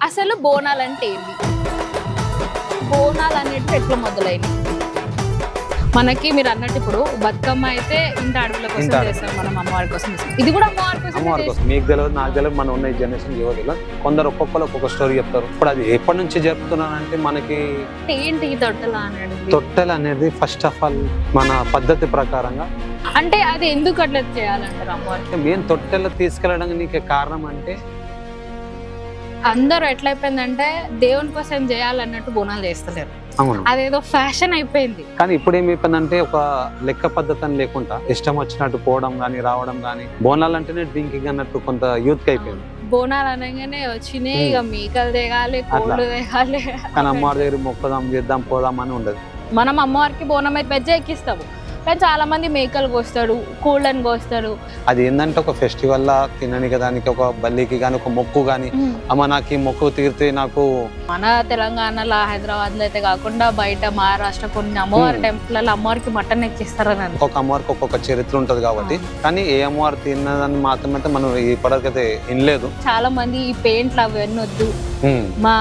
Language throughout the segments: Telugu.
అసలు బోనాలంటే ఏంది? బోనాలు అనేటివి ఎట్లా మొదలైనవి? మనకి మీరు అన్నట్టు ఇప్పుడు బతుకమ్మ అయితే ఇంత అడవుల కోసం చేస్తాం, మనం అమ్మవారి కోసం చేస్తాం. ఇది కూడా అమ్మవారి కోసం. మీకు తెలియదు, నాకు తెలియదు, మన ఉన్న జనరేషన్ ఎవరు తెలియదు. కొందరు ఒక్కొక్కరు ఒక్కొక్క స్టోరీ చెప్తారు. ఇప్పుడు అది ఎప్పటి నుంచి జరుపుతున్నానంటే మనకి ఏంటి తొట్టెల అనేది? తొట్టెలు అనేది ఫస్ట్ ఆఫ్ ఆల్ మన పద్ధతి ప్రకారంగా, అంటే అది ఎందుకు అట్లా చేయాలంటారు అమ్మవారికి? మెయిన్ తొట్టెలు తీసుకెళ్ళడానికి కారణం అంటే అందరూ ఎట్లయిపోయిందంటే దేవుని కోసం చేయాలన్నట్టు బోనాలు చేస్తలేరు. అదేదో ఫ్యాషన్ అయిపోయింది. కానీ ఇప్పుడు ఏమైపోయిందంటే ఒక లెక్క పద్ధతి అని లేకుండా ఇష్టం వచ్చినట్టు పోవడం గానీ రావడం గానీ, బోనాలు అంటేనే డ్రింకింగ్ అన్నట్టు కొంత యూత్ కి అయిపోయింది. బోనాలు అనగానే వచ్చినాయి ఇక మీకలు దిగాలి, కోళ్ళు దిగాలి. కానీ అమ్మవారి దగ్గర మొక్కదాం చేద్దాం పోదాం అని ఉండదు. మనం అమ్మవారికి బోనం అయితే పెద్ద ఎక్కిస్తాము, కానీ చాలా మంది మేకలు కోస్తాడు, కోళ్ళని కోస్తాడు. అది ఏంటంటే ఒక ఫెస్టివల్ లా తినడానికి దానికి ఒక బల్లికి గానీ ఒక మొక్కు గానీ, అమ్మ నాకు ఈ మొక్కు తీరితే నాకు. మన తెలంగాణలో హైదరాబాద్ లో అయితే కాకుండా బయట మహారాష్ట్ర కొన్ని అమ్మవారి టెంపుల్ అమ్మవారికి మటన్ ఎక్కిస్తారని. ఒక్కొక్క అమ్మవారికి ఒక్కొక్క చరిత్ర ఉంటది కాబట్టి, కానీ ఏ అమ్మవారు తిన్నదని మాత్రమైతే మనం ఇప్పటికైతే వినలేదు. చాలా మంది ఈ పెయింట్లు అవన్నీ వద్దు, మా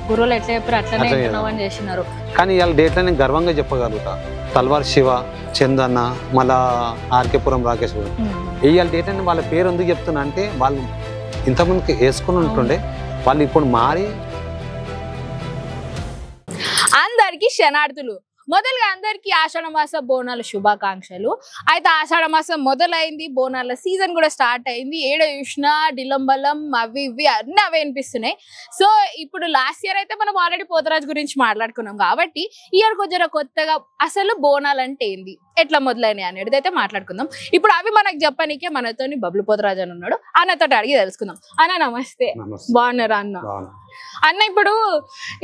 గురువులు ఎట్లా చెప్పారు అట్లనే అని చేసినారు. కానీ ఇవాళ డేట్లో నేను గర్వంగా చెప్పగలుగుతా, తల్వార్ శివ, చందన్న, మళ్ళా ఆర్కేపురం రాకేష్ ఇవాళ డేట్ అని వాళ్ళ పేరు ఎందుకు చెప్తున్నా అంటే, వాళ్ళు ఇంతకుముందుకి వేసుకుని ఉంటుండే, వాళ్ళు ఇప్పుడు మారి. అందరికి శనార్థులు. మొదలుగా అందరికి ఆషాఢ మాస బోనాల శుభాకాంక్షలు. అయితే ఆషాఢ మాసం మొదలైంది, బోనాల సీజన్ కూడా స్టార్ట్ అయింది. ఏడ చూసినా డిలంబలం అవి ఇవి అన్ని అవే అనిపిస్తున్నాయి. సో ఇప్పుడు లాస్ట్ ఇయర్ అయితే మనం ఆల్రెడీ పోతరాజు గురించి మాట్లాడుకున్నాం కాబట్టి ఈ ఇయర్ కొంచెం కొత్తగా అసలు బోనాలు అంటే ఏంది, ఎట్లా మొదలైనవి అనేది అయితే మాట్లాడుకుందాం. ఇప్పుడు అవి మనకు చెప్పనీకే మనతోని బబ్లు పోతరాజు అని ఉన్నాడు, అన్నతో అడిగి తెలుసుకుందాం. అన్న నమస్తే, బాగున్నారా అన్న? అన్న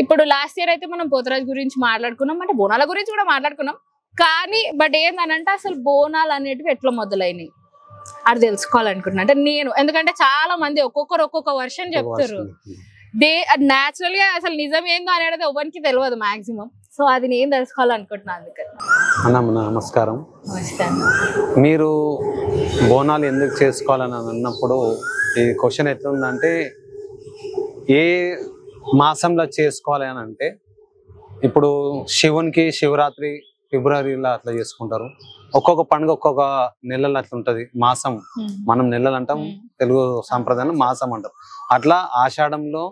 ఇప్పుడు లాస్ట్ ఇయర్ అయితే మనం పోతరాజు గురించి మాట్లాడుకున్నాం, అంటే బోనాల గురించి కూడా మాట్లాడుకున్నాం. కానీ బట్ ఏందనంటే అసలు బోనాలు అనేటివి ఎట్లా మొదలైనవి అది తెలుసుకోవాలనుకుంటున్నా. అంటే నేను ఎందుకంటే చాలా మంది ఒక్కొక్కరు ఒక్కొక్క వర్షన్ చెప్తారు. న్యాచురల్ గా అసలు నిజం ఏందో అనేది ఎవరికి తెలియదు మాక్సిమం. సో అది నేను తెలుసుకోవాలనుకుంటున్నా. అందుకని నమస్కారం. మీరు బోనాలు ఎందుకు చేసుకోవాలని అన్నప్పుడు ఈ క్వశ్చన్ ఎట్లుందంటే, ఏ మాసంలో చేసుకోవాలి అని అంటే, ఇప్పుడు శివునికి శివరాత్రి ఫిబ్రవరిలో అట్లా చేసుకుంటారు. ఒక్కొక్క పండుగ ఒక్కొక్క నెలలు అట్లా ఉంటది మాసం. మనం నెలలు అంటాం, తెలుగు సాంప్రదాయంలో మాసం అంటాం. అట్లా ఆషాఢంలో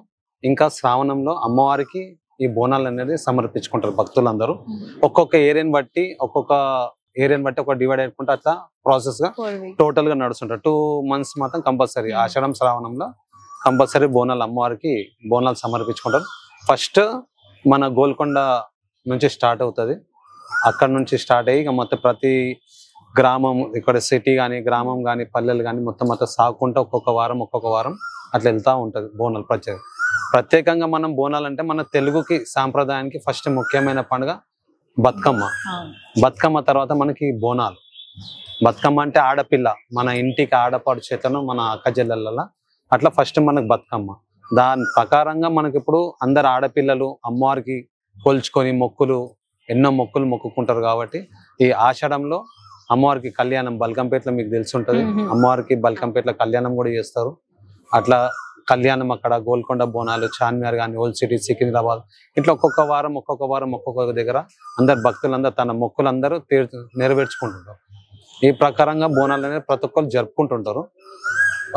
ఇంకా శ్రావణంలో అమ్మవారికి ఈ బోనాలు అనేది సమర్పించుకుంటారు భక్తులందరూ. ఒక్కొక్క ఏరియాని బట్టి ఒక డివైడ్ అయ్యుకుంటే అట్లా ప్రాసెస్ గా టోటల్ గా నడుస్తుంటారు. 2 months మాత్రం కంపల్సరీ ఆషాఢం శ్రావణంలో కంపల్సరీ బోనాలు అమ్మవారికి బోనాలు సమర్పించుకుంటారు. ఫస్ట్ మన గోల్కొండ నుంచి స్టార్ట్ అవుతుంది. అక్కడ నుంచి స్టార్ట్ అయ్యి మొత్తం ప్రతి గ్రామం, ఇక్కడ సిటీ కానీ గ్రామం కానీ పల్లెలు కానీ మొత్తం సాగుకుంటూ ఒక్కొక్క వారం అట్లా వెళ్తూ ఉంటుంది బోనాలు. ప్రత్యేకంగా మనం బోనాలు అంటే మన తెలుగుకి సాంప్రదాయానికి ఫస్ట్ ముఖ్యమైన పండుగ బతుకమ్మ. బతుకమ్మ తర్వాత మనకి బోనాలు. బతుకమ్మ అంటే ఆడపిల్ల, మన ఇంటికి ఆడపాడు చేతను మన అక్క చెల్లెళ్ళ అట్లా ఫస్ట్ మనకు బతుకమ్మ. దాని ప్రకారంగా మనకి ఇప్పుడు అందరు ఆడపిల్లలు అమ్మవారికి కొలుచుకొని ఎన్నో మొక్కులు మొక్కుకుంటారు. కాబట్టి ఈ ఆషాఢంలో అమ్మవారికి కళ్యాణం బల్కంపేటలో మీకు తెలిసి ఉంటుంది. అమ్మవారికి బల్కంపేటలో కళ్యాణం కూడా చేస్తారు. అట్లా కళ్యాణం అక్కడ గోల్కొండ బోనాలు, చార్మినార్ కానీ, ఓల్డ్ సిటీ, సికింద్రాబాద్ ఇట్లా ఒక్కొక్క వారం ఒక్కొక్క దగ్గర అందరు భక్తులందరూ తన మొక్కులందరూ నెరవేర్చుకుంటుంటారు. ఈ ప్రకారంగా బోనాలు అనేది ప్రతి ఒక్కరు జరుపుకుంటుంటారు.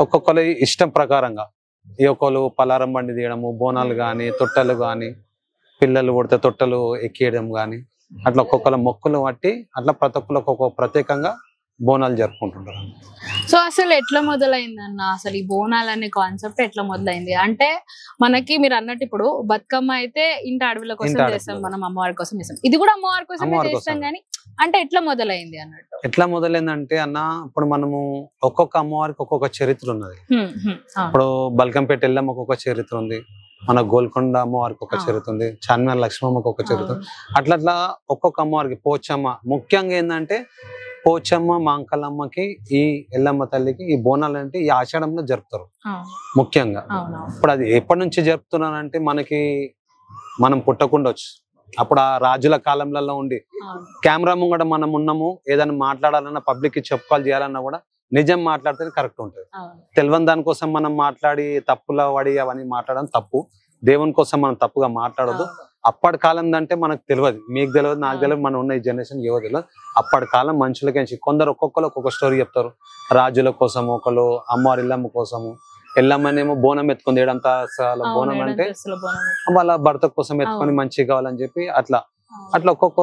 ఒక్కొక్కరు ఇష్టం ప్రకారంగా ఈ ఒక్కరు పలారం బండి తీయడము, బోనాలు కానీ, తొట్టెలు కానీ, పిల్లలు కొడితే తొట్టెలు ఎక్కియడం కానీ, అట్లా ఒక్కొక్కరు మొక్కులు బట్టి అట్లా ప్రతి ఒక్కరు ఒక్కొక్క ప్రత్యేకంగా బోనాలు జరుపుకుంటుంటారు. సో అసలు ఎట్లా మొదలైంది అన్న, అసలు ఈ బోనాలు అనే కాన్సెప్ట్ ఎట్లా మొదలైంది అంటే, మనకి మీరు అన్నట్టు ఇప్పుడు బతుకమ్మ అయితే ఇంటి అడవుల కోసం చేస్తాం, మనం అమ్మవారి కోసం చేస్తాం. ఇది కూడా అమ్మవారి కోసం చేస్తాం. కానీ అంటే ఎట్లా మొదలైంది అన్నట్టు? ఎట్లా మొదలైందంటే అన్న, ఇప్పుడు మనము ఒక్కొక్క అమ్మవారికి ఒక్కొక్క చరిత్ర ఉన్నది. ఇప్పుడు బల్కంపేట ఎల్లమ్మ ఒక్కొక్క చరిత్ర ఉంది, మన గోల్కొండ అమ్మవారికి ఒక చరిత్ర ఉంది, చార్మినార్ లక్ష్మమ్మకి ఒక చరిత్ర. అట్లా ఒక్కొక్క అమ్మవారికి, పోచమ్మ ముఖ్యంగా ఏంటంటే పోచమ్మ మాంకలమ్మకి ఈ ఎల్లమ్మ తల్లికి ఈ బోనాలు అంటే ఈ ఆషాఢంలో జరుపుతారు ముఖ్యంగా. ఇప్పుడు అది ఎప్పటి నుంచి జరుపుతున్నారంటే, మనం పుట్టకుండొచ్చు, అప్పుడు ఆ రాజుల కాలంలో ఉండి కెమెరా ముంగట మనం ఉన్నాము, ఏదైనా మాట్లాడాలన్నా పబ్లిక్ కి చెప్పుకోవాలి చేయాలన్నా కూడా నిజం మాట్లాడితే కరెక్ట్ ఉంటుంది. తెలియని దానికోసం మనం మాట్లాడి తప్పుల పడి అవన్నీ మాట్లాడడం తప్పు. దేవుని కోసం మనం తప్పుగా మాట్లాడదు. అప్పటి కాలం అంటే మనకు తెలియదు, మీకు తెలియదు, నాకు తెలియదు, మనం ఉన్న ఈ జనరేషన్ ఏవో తెలియదు. అప్పటి కాలం మనుషులకి కొందరు ఒక్కొక్కరు ఒక్కొక్క స్టోరీ చెప్తారు. రాజుల కోసం, ఒకళ్ళు అమ్మవారి ఇల్లమ్మ కోసము, ఎల్లమ్మనేమో బోనం ఎత్తుకొని తేడంతా అసలు బోనం అంటే వాళ్ళ భర్త కోసం ఎత్తుకొని మంచిగా కావాలని చెప్పి అట్లా అట్లా ఒక్కొక్క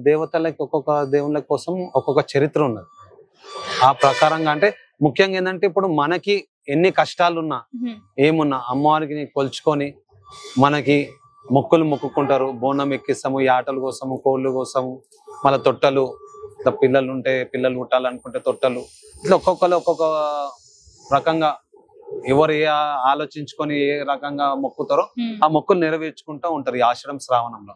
దేవతలకి ఒక్కొక్క దేవుళ్ళ కోసం ఒక్కొక్క చరిత్ర ఉన్నది. ఆ ప్రకారంగా అంటే ముఖ్యంగా ఏంటంటే ఇప్పుడు మనకి ఎన్ని కష్టాలు ఉన్నా ఏమున్నా అమ్మవారికి కొలుచుకొని మనకి మొక్కులు మొక్కుకుంటారు. బోనం ఎక్కిస్తాము, ఈ ఆటల కోసము, కోళ్ళు కోసము, మళ్ళీ తొట్టలు, పిల్లలు ఉంటే పిల్లలు పుట్టాలనుకుంటే తొట్టలు, ఇట్లా ఒక్కొక్కరు ఒక్కొక్క రకంగా ఎవరు ఏ ఆలోచించుకొని ఏ రకంగా మొక్కుతారో ఆ మొక్కులు నెరవేర్చుకుంటూ ఉంటారు ఈ ఆషాఢం శ్రావణంలో.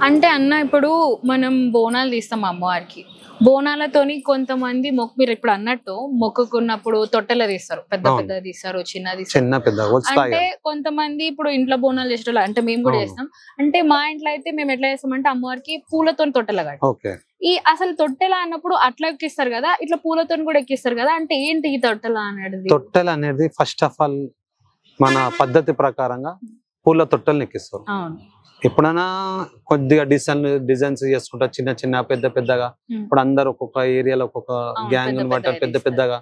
అంటే అన్న ఇప్పుడు మనం బోనాలు తీస్తాం అమ్మవారికి, బోనాలతోని కొంతమంది మీరు ఇప్పుడు అన్నట్టు మొక్కుకున్నప్పుడు తొట్టెల తీస్తారు, పెద్ద పెద్ద తీస్తారు, చిన్న పెద్ద. అంటే కొంతమంది ఇప్పుడు ఇంట్లో బోనాలు చేసేటోళ్ళు అంటే మేము కూడా చేస్తాం. అంటే మా ఇంట్లో అయితే మేము ఎట్లా చేస్తామంటే అమ్మవారికి పూలతో తొట్టెల కట్టి ఈ అసలు తొట్టెల అన్నప్పుడు అట్లా ఎక్కిస్తారు కదా, ఇట్లా పూలతో కూడా ఎక్కిస్తారు కదా, అంటే ఏంటి ఈ తొట్టెల అనేది? తొట్టెల అనేది ఫస్ట్ ఆఫ్ ఆల్ మన పద్ధతి ప్రకారంగా పూల తొట్టెలను ఎక్కిస్తారు. ఎప్పుడైనా కొద్దిగా డిజైన్స్ చేసుకుంటారు, చిన్న చిన్న పెద్ద పెద్దగా. ఇప్పుడు అందరు ఒక్కొక్క ఏరియాలో ఒక్కొక్క గ్యాంగ్ బట్ట పెద్ద పెద్దగా,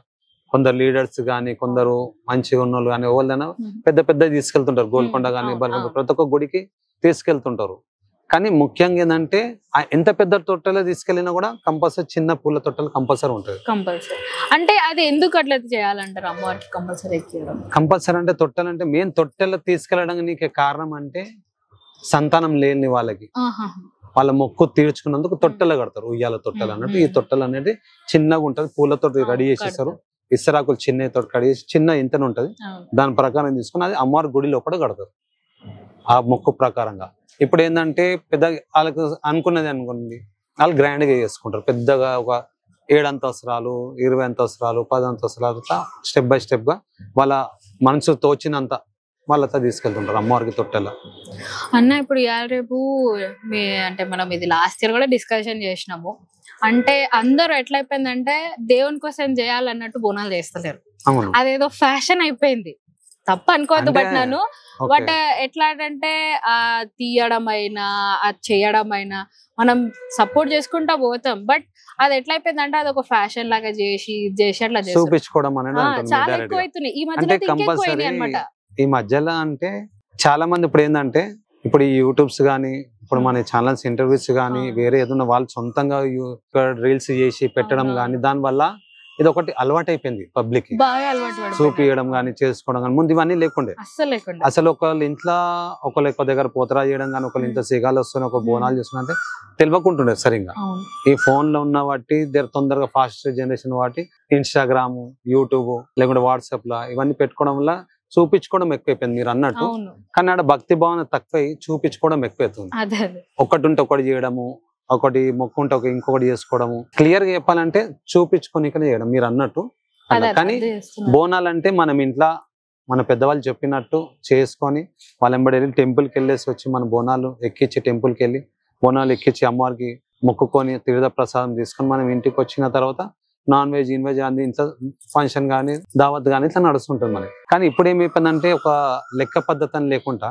కొందరు లీడర్స్ గానీ, కొందరు మంచిగా ఉన్న వాళ్ళు కానీ ఎవరైనా పెద్ద పెద్ద తీసుకెళ్తుంటారు. గోల్కొండ గానీ, ప్రతి ఒక్క గుడికి తీసుకెళ్తుంటారు. కానీ ముఖ్యంగా ఏంటంటే ఎంత పెద్ద తొట్టెలో తీసుకెళ్ళినా కూడా కంపల్సరీ చిన్న పూల తొట్టెలు కంపల్సరీ ఉంటుంది. అంటే అది ఎందుకు అట్లా చేయాలంటారు అమ్మవారికి కంపల్సరీ? కంపల్సరీ అంటే తొట్టెలు అంటే మెయిన్ తొట్టెలు తీసుకెళ్ళడానికి కారణం అంటే సంతానం లేని వాళ్ళకి వాళ్ళ మొక్కు తీర్చుకున్నందుకు తొట్టెలు కడతారు, ఉయ్యాల తొట్టెలు అన్నట్టు. ఈ తొట్టెలు అనేది చిన్నగా ఉంటది, పూలతో రెడీ చేసేస్తారు. ఇస్తరాకులు చిన్న తోటి రెడీ చేసి చిన్న ఇంతనే ఉంటది, దాని ప్రకారం తీసుకుని అది అమ్మవారి గుడి లోపల కడతారు ఆ మొక్కు ప్రకారంగా. ఇప్పుడు ఏంటంటే పెద్ద వాళ్ళకు అనుకున్నది అనుకోండి, వాళ్ళు గ్రాండ్ గా చేసుకుంటారు. పెద్దగా ఒక 7 అంతస్తురాలు, 20 అంతస్తురాలు, 10 అంతస్తురాలు, స్టెప్ బై స్టెప్ గా వాళ్ళ మనసు తోచినంత వాళ్ళతో తీసుకెళ్తుంటారు అమ్మవారికి తొట్టెల. అన్న ఇప్పుడు రేపు అంటే మనం ఇది లాస్ట్ ఇయర్ కూడా డిస్కషన్ చేసినాము. అంటే అందరూ ఎట్లయిపోయిందంటే దేవుని కోసం చేయాలన్నట్టు బోనాలు చేస్తలేరు, అదేదో ఫ్యాషన్ అయిపోయింది. తప్పు అనుకోవద్దు, బట్ ఎట్లా అంటే ఆ తీయడం అయినా అది చేయడం అయినా మనం సపోర్ట్ చేసుకుంటా పోతాం. బట్ అది ఎట్లా అయిపోయింది అంటే అది ఒక ఫ్యాషన్ లాగా చేసి అట్లా చూపించుకోవడం చాలా ఎక్కువ అవుతున్నాయి ఈ మధ్యలో అనమాట. ఈ మధ్యలో అంటే చాలా మంది ఇప్పుడు ఏంటంటే ఇప్పుడు ఈ యూట్యూబ్స్ గానీ, ఇప్పుడు మన ఛానల్స్ ఇంటర్వ్యూస్ గానీ, వేరే ఏదైనా వాళ్ళు సొంతంగా రీల్స్ చేసి పెట్టడం గానీ, దాని వల్ల ఇది ఒకటి అలవాటు అయిపోయింది పబ్లిక్. చూపియడం గానీ, చేసుకోవడం గానీ. ముందు ఇవన్నీ లేకుండే అసలు. ఒకళ్ళు ఇంట్లో ఒకళ్ళు ఎక్కువ దగ్గర పోతరా చేయడం గానీ, ఒకళ్ళు ఇంట్లో సిగాలు వస్తున్నాయి, ఒక బోనాలు చేస్తున్నా తెలియకుంటుండే సరిగ్గా. ఈ ఫోన్ లో ఉన్న వాటి తొందరగా ఫాస్ట్ జనరేషన్ వాటి ఇన్స్టాగ్రామ్, యూట్యూబ్, లేకుంటే వాట్సాప్ లా ఇవన్నీ పెట్టుకోవడం వల్ల చూపించుకోవడం ఎక్కువైపోయింది మీరు అన్నట్టు. కానీ ఆడ భక్తి భావన తక్కువై చూపించుకోవడం ఎక్కువైతుంది. ఒకటి ఉంటే ఒకటి చేయడము, ఒకటి మొక్కుంటే ఇంకొకటి చేసుకోవడము. క్లియర్ గా చెప్పాలంటే చూపించుకొని చేయడం మీరు అన్నట్టు. కానీ బోనాలు అంటే మనం ఇంట్లో మన పెద్దవాళ్ళు చెప్పినట్టు చేసుకొని వాళ్ళ వెంబడి వెళ్ళి టెంపుల్కి వెళ్ళేసి వచ్చి మన బోనాలు ఎక్కించి టెంపుల్కి వెళ్ళి బోనాలు ఎక్కించి అమ్మవారికి మొక్కుకొని తీర్థ ప్రసాదం తీసుకొని మనం ఇంటికి వచ్చిన తర్వాత నాన్ వెజ్, ఇన్ వెజ్ అది ఇంట్లో ఫంక్షన్ గానీ, దావత్ గానీ ఇట్లా నడుస్తుంటుంది మనకి. కానీ ఇప్పుడు ఏమైపోయిందంటే ఒక లెక్క పద్ధతి అని లేకుండా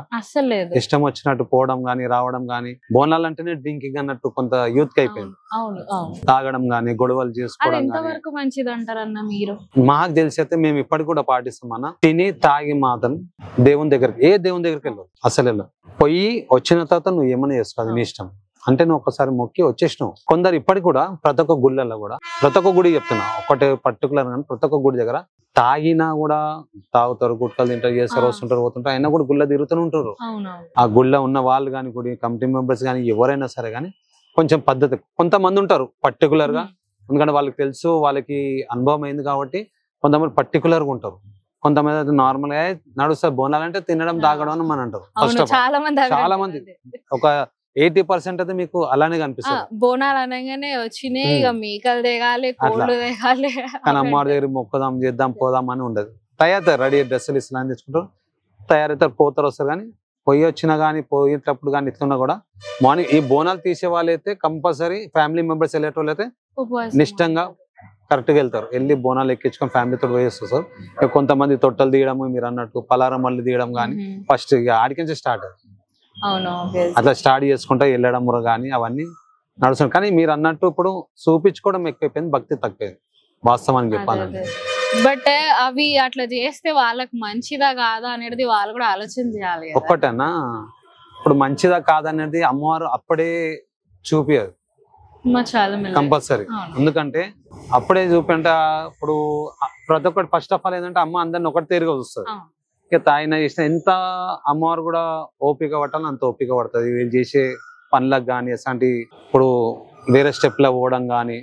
ఇష్టం వచ్చినట్టు పోవడం గానీ, రావడం గానీ, బోనాలు అంటేనే డ్రింకింగ్ అన్నట్టు కొంత యూత్ కి అయిపోయింది. తాగడం గానీ, గొడవలు చేసుకోవడం గానీ. మాకు తెలిసి అయితే మేము ఇప్పటికి కూడా పాటిస్తాం అన్న. తిని తాగి మాత్రం దేవుని దగ్గరికి, ఏ దేవుని దగ్గరికి వెళ్ళవు అసలు. పోయి వచ్చిన తర్వాత నువ్వు ఏమైనా చేసుకోవాలి నీ ఇష్టం అంటే నువ్వు ఒకసారి మొక్కి వచ్చేసినావు. కొందరు ఇప్పటికి కూడా ప్రతి ఒక్క గుళ్ళల్లో కూడా, ప్రతి ఒక్క గుడి చెప్తున్నా, ఒకటి పర్టికులర్ కానీ ప్రతి ఒక్క గుడి దగ్గర తాగినా కూడా తాగుతారు, గుట్కలు తింటారు, చేస్తారు, వస్తుంటారు, పోతుంటారు, అయినా కూడా గుళ్ళ తిరుగుతూనే ఉంటారు. ఆ గుళ్ళ ఉన్న వాళ్ళు కానీ, గుడి కమిటీ మెంబర్స్ కానీ, ఎవరైనా సరే కానీ కొంచెం పద్ధతి. కొంతమంది ఉంటారు పర్టికులర్ గా, ఎందుకంటే వాళ్ళకి తెలుసు, వాళ్ళకి అనుభవం అయింది కాబట్టి కొంతమంది పర్టికులర్ గా ఉంటారు. కొంతమంది అయితే నార్మల్ గా నడుస్తారు. బోనాలంటే తినడం, తాగడం అని మనం అంటారు. ఫస్ట్ ఆఫ్ ఆల్ చాలా మంది ఒక 80% అయితే మీకు అలానే కనిపిస్తుంది. బోనాలు అనగానే వచ్చినాయి ఇక మేకలు దిగాలి, కోళ్ళు దిగాలి. కానీ అమ్మవారి దగ్గర మొక్కదాం, చేద్దాం, పోదాం అని ఉండదు. తయారు రెడీ డ్రెస్సులు ఇస్తా అని తెచ్చుకుంటారు, తయారైతారు, పోతారు, వస్తారు. కానీ పొయ్యి వచ్చినా కానీ, పోయేటప్పుడు కానీ ఇట్లున్నా కూడా మార్నింగ్ ఈ బోనాలు తీసే వాళ్ళు అయితే కంపల్సరీ ఫ్యామిలీ మెంబర్స్ వెళ్ళేటోళ్ళు అయితే నిష్టంగా కరెక్ట్ గా వెళ్తారు, వెళ్ళి బోనాలు ఎక్కించుకొని ఫ్యామిలీతో పోయేస్తారు సార్. ఇక కొంతమంది తొట్టలు తీయడం, మీరు అన్నట్టు పలారం మళ్ళీ తీయడం కానీ ఫస్ట్ ఇక ఆడికి నుంచి స్టార్ట్. అవును అట్లా స్టార్ట్ చేసుకుంటా వెళ్ళడం కానీ అవన్నీ నడుస్తుంది. కానీ మీరు అన్నట్టు ఇప్పుడు చూపించుకోవడం ఎక్కువైపోయింది, భక్తి తక్కువైంది వాస్తవానికి చెప్పాలంటే. బట్ అవి అట్లా చేస్తే వాళ్ళకి మంచిదా కాదా అనేది వాళ్ళు కూడా ఆలోచన చేయాలి. ఒక్కటేనా, ఇప్పుడు మంచిదా కాదనేది అమ్మవారు అప్పుడే చూపించదు కంపల్సరీ. ఎందుకంటే అప్పుడే చూపింటే ఇప్పుడు ప్రతి ఒక్కటి ఫస్ట్ ఆఫ్ ఆల్ ఏంటంటే అమ్మ అందరిని ఒకటి తీరుగా చూస్తుంది. ఇక తాయిన చేసిన ఎంత అమ్మవారు కూడా ఓపిక పట్టాలని అంత ఓపిక పడుతుంది. వీళ్ళు చేసే పనులకు కానీ అట్లాంటి ఇప్పుడు వేరే స్టెప్లో పోవడం కానీ,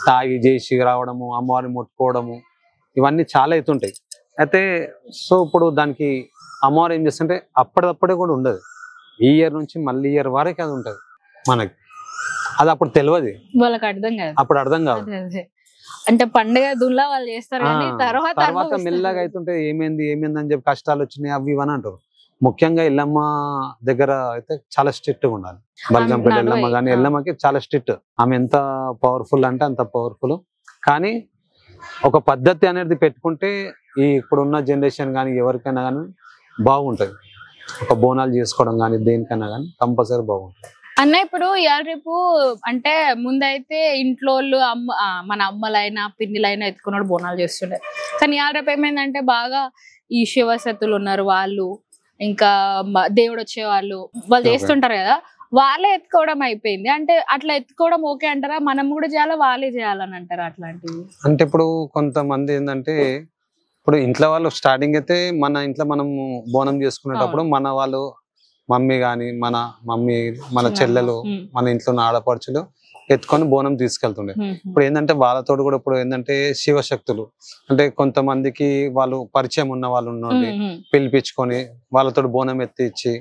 తాగి చేసి రావడము, అమ్మవారిని ముట్టుకోవడము, ఇవన్నీ చాలా అవుతుంటాయి. అయితే సో ఇప్పుడు దానికి అమ్మవారు ఏం చేస్తుంటే అప్పటిదప్పుడే కూడా ఉండదు, ఈ ఇయర్ నుంచి మళ్ళీ ఇయర్ వరకు అది ఉంటది మనకి. అది అప్పుడు తెలియదు, వాళ్ళకి అర్థం కాదు, అప్పుడు అర్థం కాదు. అంటే పండుగ దుల్లా వాళ్ళు చేస్తారు, తర్వాత మెల్లగా అవుతుంటే ఏమైంది అని చెప్పి కష్టాలు వచ్చినాయి అవి ఇవని అంటారు. ముఖ్యంగా ఎల్లమ్మ దగ్గర అయితే చాలా స్ట్రిక్ట్ గా ఉండాలి. బల్గంపేట ఎల్లమ్మ కానీ ఎల్లమ్మకి చాలా స్ట్రిక్ట్. ఆమె ఎంత పవర్ఫుల్ అంటే అంత పవర్ఫుల్. కానీ ఒక పద్ధతి అనేది పెట్టుకుంటే ఈ ఇప్పుడున్న జనరేషన్ కానీ ఎవరికైనా కానీ బాగుంటది. ఒక బోనాలు చేసుకోవడం కానీ దేనికైనా కానీ కంపల్సరీ బాగుంటుంది అన్న. ఇప్పుడు ఇవాళ రేపు అంటే ముందైతే ఇంట్లో మన అమ్మలైనా పిన్నిలైనా ఎత్తుకున్నాడు బోనాలు చేస్తుండే. కానీ ఇవాళ రేపు ఏమైందంటే బాగా ఈ శివశక్తులు ఉన్నారు వాళ్ళు, ఇంకా దేవుడు వచ్చే వాళ్ళు చేస్తుంటారు కదా, వాళ్ళే ఎత్తుకోవడం అయిపోయింది. అంటే అట్లా ఎత్తుకోవడం ఓకే అంటారా, మనం కూడా చేయాలా వాళ్ళే చేయాలని అంటారా అట్లాంటివి? అంటే ఇప్పుడు కొంతమంది ఏంటంటే ఇప్పుడు ఇంట్లో వాళ్ళు స్టార్టింగ్ అయితే మన ఇంట్లో మనం బోనం చేసుకునేటప్పుడు మన వాళ్ళు మమ్మీ గాని మన చెల్లెలు మన ఇంట్లో ఉన్న ఆడపడుచులు ఎత్తుకొని బోనం తీసుకెళ్తుండే. ఇప్పుడు ఏంటంటే వాళ్ళతో కూడా ఇప్పుడు ఏంటంటే శివశక్తులు అంటే కొంతమందికి వాళ్ళు పరిచయం ఉన్న వాళ్ళు ఉన్నోండి పిలిపించుకొని వాళ్ళతో బోనం ఎత్తిచ్చి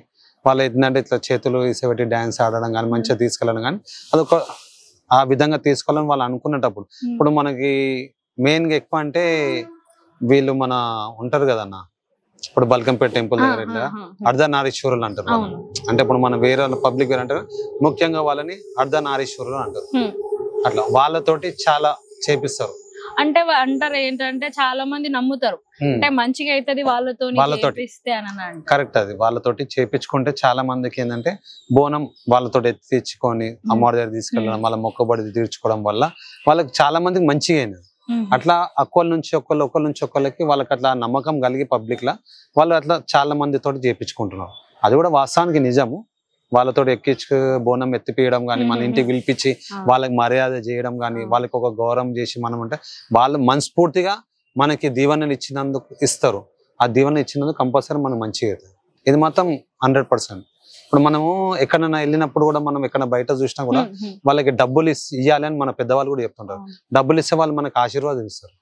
వాళ్ళు ఏంటంటే ఇట్లా చేతులు ఇసేబెట్టి డాన్స్ ఆడడం కానీ మంచిగా తీసుకెళ్ళడం కానీ అదొక ఆ విధంగా తీసుకోవాలని వాళ్ళు అనుకునేటప్పుడు. ఇప్పుడు మనకి మెయిన్ గా ఎక్కువ అంటే వీళ్ళు మన ఉంటారు కదన్న, ఇప్పుడు బల్కంపేట టెంపుల్ దగ్గర ఇట్లా అర్ధనారీశ్వరులు అంటారు. అంటే ఇప్పుడు మన వేరే పబ్లిక్ వేరే అంటారు, ముఖ్యంగా వాళ్ళని అర్ధనారీశ్వరులు అంటారు. అట్లా వాళ్ళతోటి చాలా చేపిస్తారు. అంటే అంటారు ఏంటంటే చాలా మంది నమ్ముతారు అంటే మంచిగా అవుతుంది వాళ్ళతో. కరెక్ట్, అది వాళ్ళతోటి చేపించుకుంటే చాలా మందికి ఏంటంటే బోనం వాళ్ళతో ఎత్తిచ్చుకొని అమ్మవారి దగ్గర తీసుకెళ్ళడం, వాళ్ళ మొక్కబడి తీర్చుకోవడం వల్ల వాళ్ళకి చాలా మందికి మంచిగా అయినది. అట్లా ఒకళ్ళ నుంచి ఒకళ్ళకి వాళ్ళకి అట్లా నమ్మకం కలిగి పబ్లిక్ లా వాళ్ళు అట్లా చాలా మందితోటి చేపించుకుంటున్నారు. అది కూడా వాస్తవానికి నిజము. వాళ్ళతో ఎక్కించు బోనం ఎత్తిపీయడం కానీ, మన ఇంటికి పిలిపించి వాళ్ళకి మర్యాద చేయడం కానీ, వాళ్ళకి ఒక గౌరవం చేసి మనం అంటే వాళ్ళు మనస్ఫూర్తిగా మనకి దీవెనలు ఇచ్చినందుకు ఇస్తారు. ఆ దీవెన ఇచ్చినందుకు కంపల్సరీ మనం మంచిగా అవుతుంది. ఇది మాత్రం 100%. ఇప్పుడు మనము ఎక్కడైనా వెళ్ళినప్పుడు కూడా మనం ఎక్కడ బయట చూసినా కూడా వాళ్ళకి డబ్బులు ఇవ్వాలి అని మన పెద్దవాళ్ళు కూడా చెప్తుంటారు. డబ్బులు ఇస్తే వాళ్ళు మనకు ఆశీర్వాదం ఇస్తారు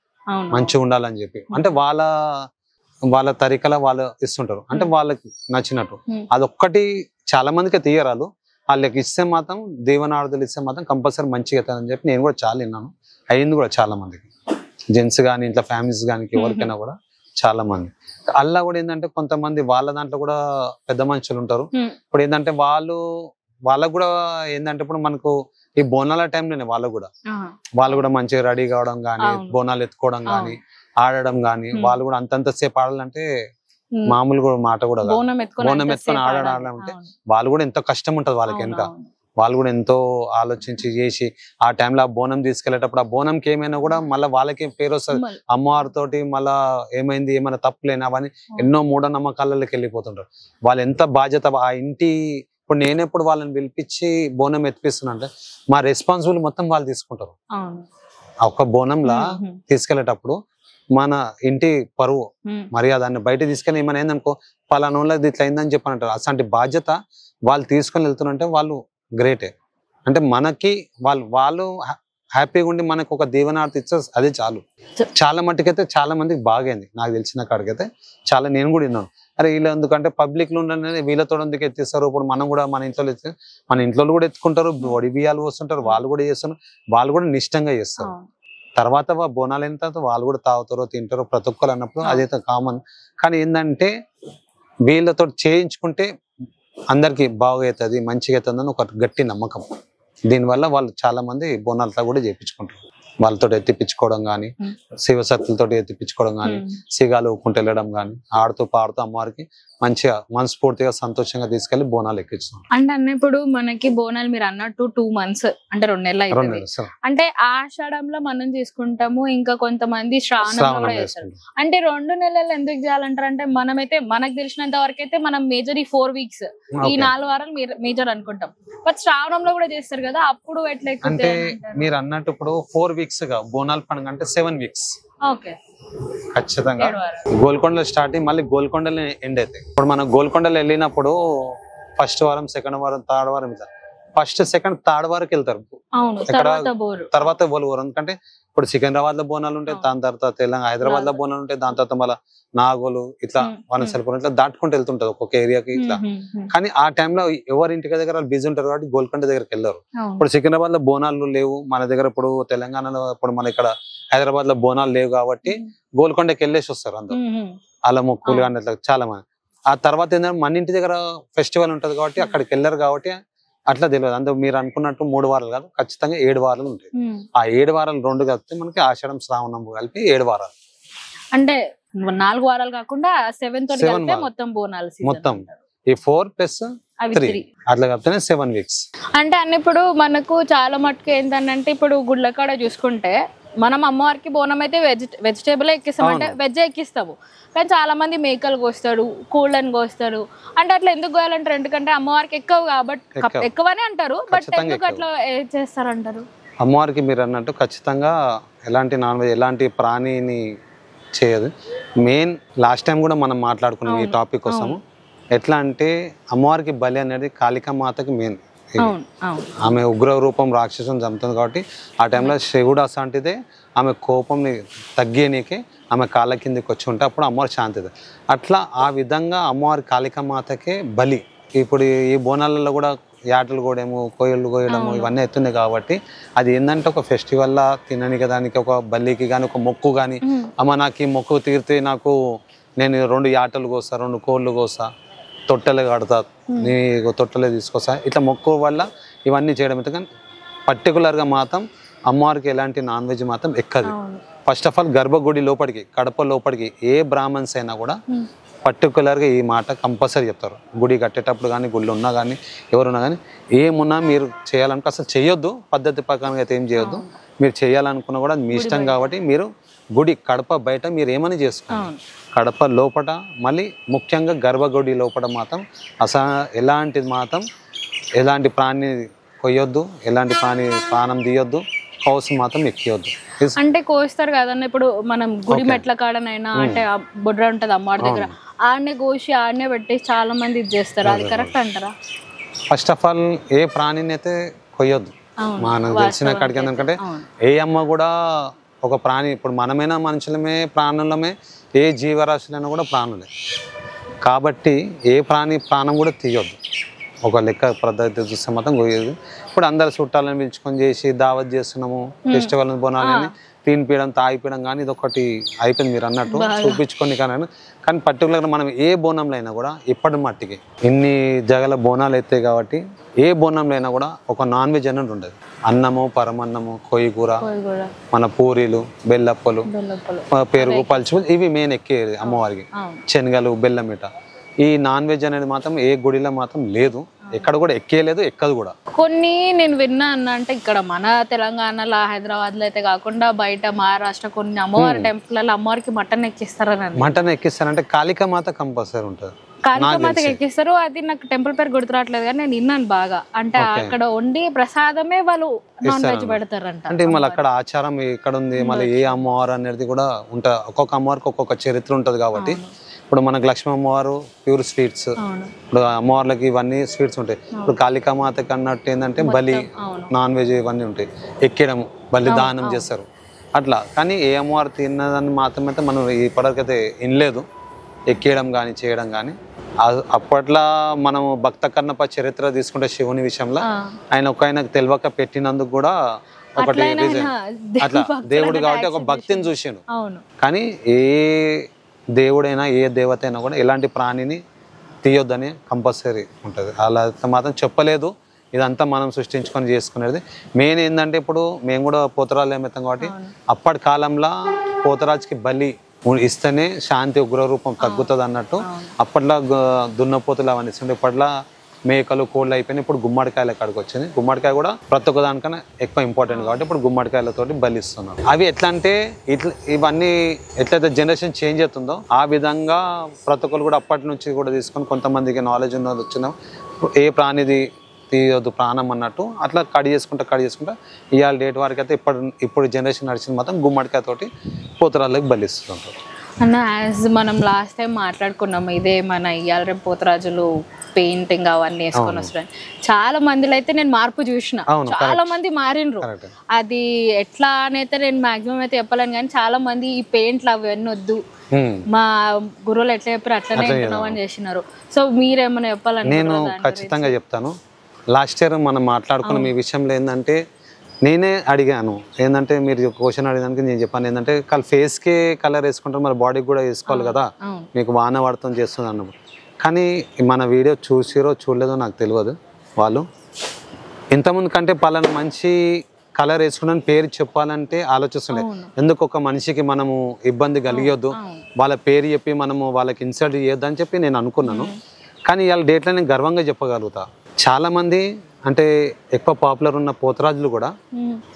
మంచిగా ఉండాలని చెప్పి. అంటే వాళ్ళ తరికలా వాళ్ళు ఇస్తుంటారు, అంటే వాళ్ళకి నచ్చినట్టు. అదొక్కటి చాలా మందికి తీయరాలు, వాళ్ళకి ఇస్తే మాత్రం దీవెనార్థులు ఇస్తే మాత్రం కంపల్సరీ మంచిగా అవుతుందని చెప్పి నేను కూడా చాలా విన్నాను. అయింది కూడా చాలా మందికి, జెంట్స్ కానీ ఇంట్లో ఫ్యామిలీస్ కానీ ఎవరికైనా కూడా చాలా మంది. అల్లా కూడా ఏంటంటే కొంతమంది వాళ్ళ దాంట్లో కూడా పెద్ద మనుషులు ఉంటారు. ఇప్పుడు ఏంటంటే వాళ్ళకు కూడా ఏంటంటే ఇప్పుడు మనకు ఈ బోనాల టైంలోనే వాళ్ళు కూడా మంచిగా రెడీ కావడం కానీ, బోనాలు ఎత్తుకోవడం కానీ, ఆడడం కానీ, వాళ్ళు కూడా అంతంతసేపు ఆడాలంటే మామూలు కూడా మాట కూడా బోనం ఎత్తుకొని ఆడాలంటే వాళ్ళు కూడా ఎంతో కష్టం ఉంటది వాళ్ళకి. ఎంత వాళ్ళు కూడా ఎంతో ఆలోచించి చేసి ఆ టైంలో ఆ బోనం తీసుకెళ్లేటప్పుడు ఆ బోనంకి ఏమైనా కూడా మళ్ళీ వాళ్ళకి పేరు వస్తుంది అమ్మవారితోటి. మళ్ళా ఏమైనా తప్పులేని అవన్నీ ఎన్నో మూఢనమ్మకాలకి వెళ్ళిపోతుంటారు. వాళ్ళు ఎంత బాధ్యత ఆ ఇంటి. ఇప్పుడు నేనెప్పుడు వాళ్ళని పిలిపించి బోనం ఎత్తిపిస్తున్నా అంటే మా రెస్పాన్సిబుల్ మొత్తం వాళ్ళు తీసుకుంటారు. ఒక బోనంలా తీసుకెళ్లేటప్పుడు మన ఇంటి పరువు మర్యాదాన్ని బయట తీసుకెళ్ళి ఏమైనా అయిందనుకో పలానా వాళ్ళది ఇట్లా అయిందని చెప్పని అంటారు. అసలు బాధ్యత వాళ్ళు తీసుకొని వెళ్తున్నంటే వాళ్ళు గ్రేటే. అంటే మనకి వాళ్ళు హ్యాపీగా ఉండి మనకు ఒక దీవెనార్థి ఇచ్చే అదే చాలు. చాలా మట్టుకైతే చాలా మందికి బాగైంది నాకు తెలిసిన కాడికైతే. చాలా నేను కూడా విన్నాను, అరే వీళ్ళు ఎందుకంటే పబ్లిక్ లో ఉండాలని వీళ్ళతో ఎందుకు ఎత్తిస్తారు. ఇప్పుడు మనం కూడా మన ఇంట్లో కూడా ఎత్తుకుంటారు, వడి బియ్యాలు వస్తుంటారు, వాళ్ళు కూడా చేస్తున్నారు, వాళ్ళు కూడా నిష్టంగా చేస్తారు. తర్వాత బోనాలు అయిన తర్వాత వాళ్ళు కూడా తాగుతారో తింటారో ప్రతి ఒక్కరు అన్నప్పుడు అదైతే కామన్. కానీ ఏంటంటే వీళ్ళతో చేయించుకుంటే అందరికి బాగవుతుంది, మంచిగా అవుతుంది అని ఒక గట్టి నమ్మకం. దీనివల్ల వాళ్ళు చాలా మంది బోనాలతో కూడా చేయించుకుంటారు. వాళ్ళతో ఎత్తిపించుకోవడం కానీ, శివశక్తులతో ఎత్తిపించుకోవడం కానీ, సిగాలు ఊపుకుంటూ వెళ్ళడం కానీ, ఆడుతూ పాడుతూ అమ్మవారికి మంచిగా మనస్ఫూర్తిగా సంతోషంగా తీసుకెళ్లి బోనాలు ఎక్కించాం. అంటే అన్నప్పుడు మనకి బోనాలు మీరు అన్నట్టు 2 months అంటే 2 నెలలు అవుతుంది. అంటే ఆషాఢంలో మనం చేసుకుంటాము, ఇంకా కొంతమంది శ్రావణంలో కూడా చేస్తారు. అంటే 2 నెలలు ఎందుకు చేయాలంటారు? అంటే మనమైతే మనకు తెలిసినంత వరకు అయితే మనం మేజర్ ఈ 4 weeks ఈ 4 వారాలు మేజర్ అనుకుంటాం. బట్ శ్రావణంలో కూడా చేస్తారు కదా, అప్పుడు ఎట్లా అంటే మీరు అన్నట్టు ఇప్పుడు 4 weeks గా బోనాల పండుగ అంటే 7 weeks. ఓకే, ఖచ్చితంగా గోల్కొండలో స్టార్ట్ అయ్యి మళ్ళీ గోల్కొండలో ఎండ్ అవుతాయి. ఇప్పుడు మనం గోల్కొండలో వెళ్ళినప్పుడు ఫస్ట్ వారం, సెకండ్ వారం, థర్డ్ వారం, ఫస్ట్ సెకండ్ థర్డ్ వరకు వెళ్తారు. తర్వాత బోలు. ఎందుకంటే ఇప్పుడు సికింద్రాబాద్ లో బోనాలు ఉంటాయి, దాని తర్వాత తెలంగాణ హైదరాబాద్ లో బోనాలు ఉంటాయి, దాని తర్వాత మళ్ళీ నాగోలు ఇట్లా వనసలిపురం ఇట్లా దాటుకుంటూ వెళ్తుంటది ఒక్కొక్క ఏరియాకి ఇట్లా. కానీ ఆ టైంలో ఎవరి ఇంటి దగ్గర బిజీ ఉంటారు కాబట్టి గోల్కొండ దగ్గరికి వెళ్ళారు. ఇప్పుడు సికింద్రాబాద్ లో బోనాలు లేవు మన దగ్గర, ఇప్పుడు తెలంగాణలో ఇప్పుడు మన ఇక్కడ హైదరాబాద్ లో బోనాలు లేవు కాబట్టి గోల్కొండకి వెళ్ళేసి వస్తారు అందరు, అలా మొక్కులు కానీ అట్లా చాలా మంది. ఆ తర్వాత ఏంటంటే మన ఇంటి దగ్గర ఫెస్టివల్ ఉంటది కాబట్టి అక్కడికి వెళ్ళారు కాబట్టి అట్లా తెలియదు. అందులో మీరు అనుకున్నట్టు 3 వారాలు కాదు, ఖచ్చితంగా 7 వారాలు ఉంటాయి. ఆ 7 వారాలు 2 కలిపితే మనకి ఆషాఢం శ్రావణం కలిపి 7 వారాలు. అంటే 4 వారాలు కాకుండా 7 తోటి కలిపితే మొత్తం బోనాలు మొత్తం ఈ 4 + 3 అట్లా కలిపితే 7 weeks. అంటే అన్నప్పుడు మనకు చాలా మటుకు ఏంటంటే ఇప్పుడు గుళ్ళ కాడ చూసుకుంటే మనం అమ్మవారికి బోనం అయితే వెజిటేబుల్ ఎక్కిస్తాం, అంటే వెజ్ ఎక్కిస్తాము. కానీ చాలా మంది మేకలు కోస్తారు, కోళ్ళని కోస్తారు. అంటే అట్లా ఎందుకు కోయాలంటారు? ఎందుకంటే అమ్మవారికి ఎక్కువ కాబట్టి ఎక్కువనే అంటారు. బట్ ఎందుకు అట్లా చేస్తారంటారు? అమ్మవారికి మీరు అన్నట్టు ఖచ్చితంగా ఎలాంటి నాన్ వెజ్ ఎలాంటి ప్రాణిని చేయదు. మెయిన్ లాస్ట్ టైం కూడా మనం మాట్లాడుకున్నాం ఈ టాపిక్ కోసము. ఎట్లా అంటే అమ్మవారికి బలి అనేది కాళికామాతకి మెయిన్. ఆమె ఉగ్ర రూపం రాక్షసం చంపుతుంది కాబట్టి ఆ టైంలో శివుడు అసంటిదే ఆమె కోపంని తగ్గేనికే ఆమె కాళ్ళ కిందకి వచ్చి ఉంటే అప్పుడు అమ్మవారి శాంతిది. అట్లా ఆ విధంగా అమ్మవారి కాళికామాతకే బలి. ఇప్పుడు ఈ బోనాలలో కూడా యాటలు కోయడము, కోయలు కోయడము ఇవన్నీ అవుతున్నాయి కాబట్టి అది ఏంటంటే ఒక ఫెస్టివల్ లా తినడానికి దానికి ఒక బలికి కానీ ఒక మొక్కు కానీ, అమ్మ నాకు ఈ మొక్కు తీరితే నాకు నేను 2 యాటలు కోస్తా, 2 కోళ్ళు కోస్తా, తొట్టెలు కడతా, నీ తొట్టెలే తీసుకొస్తా, ఇట్లా మొక్కు వల్ల ఇవన్నీ చేయడం. కానీ పర్టికులర్గా మాత్రం అమ్మవారికి ఎలాంటి నాన్ వెజ్ మాత్రం ఎక్కదు. ఫస్ట్ ఆఫ్ ఆల్ గర్భగుడి లోపలికి, కడప లోపలికి ఏ బ్రాహ్మణ్స్ అయినా కూడా పర్టికులర్గా ఈ మాట కంపల్సరీ చెప్తారు. గుడి కట్టేటప్పుడు కానీ, గుళ్ళు ఉన్నా కానీ, ఎవరున్నా కానీ ఏమున్నా మీరు చేయాలనుకో అసలు చేయొద్దు, పద్ధతి ప్రకారంగా అయితే ఏం చేయొద్దు. మీరు చేయాలనుకున్నా కూడా మీ ఇష్టం కాబట్టి మీరు గుడి కడప బయట మీరు ఏమని చేసుకోండి. కడప లోపల మళ్ళీ ముఖ్యంగా గర్భగుడి లోపల మాత్రం ఎలాంటిది మాత్రం ఎలాంటి ప్రాణి కొయ్యొద్దు, ఎలాంటి ప్రాణం తీయొద్దు, హౌస్ మాత్రం ఎక్కియొద్దు. అంటే కోస్తారు కదన్న, ఇప్పుడు మనం గుడి మెట్ల కాడనైనా అంటే బొడ్ర ఉంటది అమ్మవారి దగ్గర, ఆడనే కోసి ఆడనే పెట్టి చాలా మంది ఇది చేస్తారు. అది కరెక్ట్ అంటారా? ఫస్ట్ ఆఫ్ ఆల్ ఏ ప్రాణిని అయితే కొయ్యొద్దు. మనకు తెలిసిన కాడికి ఎందుకంటే ఏ అమ్మ కూడా ఒక ప్రాణి, ఇప్పుడు మనమైనా మనుషులమే, ప్రాణులమే, ఏ జీవరాశులైనా కూడా ప్రాణులే కాబట్టి ఏ ప్రాణం కూడా తీయొద్దు. ఒక లెక్క పద్ధతి చూస్తే మాత్రం పోయేది. ఇప్పుడు అందరు చుట్టాలను పిలుచుకొని చేసి దావత్ చేస్తున్నాము, ఫెస్టివల్ బోనాలని తినిపించడం, తాగిపోయడం కానీ ఇది ఒకటి అయిపోయింది మీరు అన్నట్టు చూపించుకొని. కానీ పర్టికులర్గా మనం ఏ బోనంలో అయినా కూడా ఇప్పటి మట్టికి ఇన్ని జగల బోనాలు అవుతాయి కాబట్టి ఏ బోనంలో అయినా కూడా ఒక నాన్ వెజ్ అన్నట్టు ఉండదు. అన్నము, పరమన్నము, కొయ్యి కూర, మన పూరీలు, బెల్లప్పలు, పెరుగు, పలుచు ఇవి మెయిన్ ఎక్కేది అమ్మవారికి. శనగలు, బెల్లం ఇట ఈ నాన్ వెజ్ అనేది మాత్రం ఏ గుడిలో మాత్రం లేదు, ఎక్కడ కూడా ఎక్కేయలేదు, ఎక్కదు కూడా. కొన్ని నేను విన్నా అన్న, అంటే ఇక్కడ మన తెలంగాణలో హైదరాబాద్ లో అయితే కాకుండా బయట మహారాష్ట్ర కొన్ని అమ్మవారి టెంపుల్ అమ్మవారికి మటన్ ఎక్కిస్తారని. మటన్ ఎక్కిస్తారంటే కాళికామాత కంపల్సరీ ఉంటుంది, కాళికామాతకి ఎక్కిస్తారు. అది నాకు టెంపుల్ పేరు గుర్తురావట్లేదు కానీ నేను విన్నాను బాగా. అంటే అక్కడ వండి ప్రసాదమే వాళ్ళు నాన్ వెజ్ పెడతారంట. అంటే మళ్ళీ అక్కడ ఆచారం ఎక్కడ ఉంది, మళ్ళీ ఏ అమ్మవారు అనేది కూడా ఉంటుంది. ఒక్కొక్క అమ్మవారికి ఒక్కొక్క చరిత్ర ఉంటది కాబట్టి ఇప్పుడు మనకు లక్ష్మీ అమ్మవారు ప్యూర్ స్వీట్స్, ఇప్పుడు అమ్మవార్లకి ఇవన్నీ స్వీట్స్ ఉంటాయి. ఇప్పుడు కాళికామాతకి అన్నట్టు ఏంటంటే బలి, నాన్ వెజ్ ఇవన్నీ ఉంటాయి, ఎక్కడం, బలి దానం చేస్తారు అట్లా. కానీ ఏ అమ్మవారు తిన్నదాన్ని మాత్రమైతే మనం ఇప్పటికైతే వినలేదు ఎక్కేయడం కానీ చేయడం కానీ. అప్పట్లో మనము భక్త కన్నప్ప చరిత్ర తీసుకుంటే శివుని విషయంలో ఆయనకు తెలియక పెట్టినందుకు కూడా ఒకటి అట్లా దేవుడు కాబట్టి ఒక భక్తిని చూసాను. కానీ ఏ దేవుడైనా ఏ దేవత అయినా కూడా ఎలాంటి ప్రాణిని తీయొద్దని కంపల్సరీ ఉంటుంది. అలా మాత్రం చెప్పలేదు, ఇదంతా మనం సృష్టించుకొని చేసుకునేది. మెయిన్ ఏంటంటే ఇప్పుడు మేము కూడా పోతరాజు ఎత్తాం కాబట్టి అప్పటి కాలంలో పోతరాజుకి బలి ఇస్తేనే శాంతి ఉగ్రరూపం తగ్గుతుంది అన్నట్టు అప్పట్లో దున్నపోతులు అవన్నీ ఇస్తుండే. ఇప్పట్లో మేకలు కోళ్ళు అయిపోయినాయి. ఇప్పుడు గుమ్మడికాయల కాడికి వచ్చింది. గుమ్మడికాయ కూడా ప్రతి ఒక్క దానికన్నా ఎక్కువ ఇంపార్టెంట్ కాబట్టి ఇప్పుడు గుమ్మడికాయలతోటి బలిస్తున్నారు. అవి ఎట్లా అంటే ఇవన్నీ ఎట్లయితే జనరేషన్ చేంజ్ అవుతుందో ఆ విధంగా ప్రతి ఒక్కరు కూడా అప్పటి నుంచి కూడా తీసుకొని కొంతమందికి నాలెడ్జ్ ఉన్నది వచ్చిన ఏ ప్రాణిది తీయొద్దు ప్రాణం అన్నట్టు అట్లా కడి చేసుకుంటా ఇవాళ డేట్ వరకు అయితే ఇప్పుడు జనరేషన్ నడిచింది మాత్రం గుమ్మడికాయతోటి పోతరాజులకు బలిస్తుంటారు. అన్న యాజ్ మనం లాస్ట్ టైం మాట్లాడుకున్నాం ఇదే మన ఇవాళ రేపు పోతరాజులు పెయింటింగ్ అవన్నీ వేసుకొని వస్తున్నాయి. చాలా మందిలో అయితే నేను మార్పు చూసిన, చాలా మంది మారినరు. అది ఎట్లా అని అయితే నేను మాక్సిమం అయితే చెప్పలేను కానీ చాలా మంది ఈ పెయింట్లు అవన్నీ వద్దు మా గురువులు ఎట్లా చెప్పారు అట్లనే అని చేసినారు. సో మీరేమైనా చెప్పాలని? నేను ఖచ్చితంగా చెప్తాను. లాస్ట్ ఇయర్ మనం మాట్లాడుకున్న ఈ విషయంలో ఏంటంటే నేనే అడిగాను ఏంటంటే మీరు క్వశ్చన్ అడిగడానికి నేను చెప్పాను ఏంటంటే ఫేస్కే కలర్ వేసుకుంటారు మరి బాడీకి కూడా వేసుకోవాలి కదా మీకు వాన పడతాం చేస్తుంది అన్నప్పుడు. కానీ మన వీడియో చూసిరో చూడలేదో నాకు తెలియదు. వాళ్ళు ఇంతకుముందు కంటే పలానా మంచి కలర్ వేసుకున్నాను పేరు చెప్పాలంటే ఆలోచిస్తుండే. ఎందుకు ఒక మనిషికి మనము ఇబ్బంది కలిగొద్దు వాళ్ళ పేరు చెప్పి మనము వాళ్ళకి ఇన్సల్ట్ చేయొద్దు అని చెప్పి నేను అనుకున్నాను. కానీ ఇవాళ డేట్లో నేను గర్వంగా చెప్పగలుగుతా. చాలా మంది అంటే ఎక్కువ పాపులర్ ఉన్న పోతరాజులు కూడా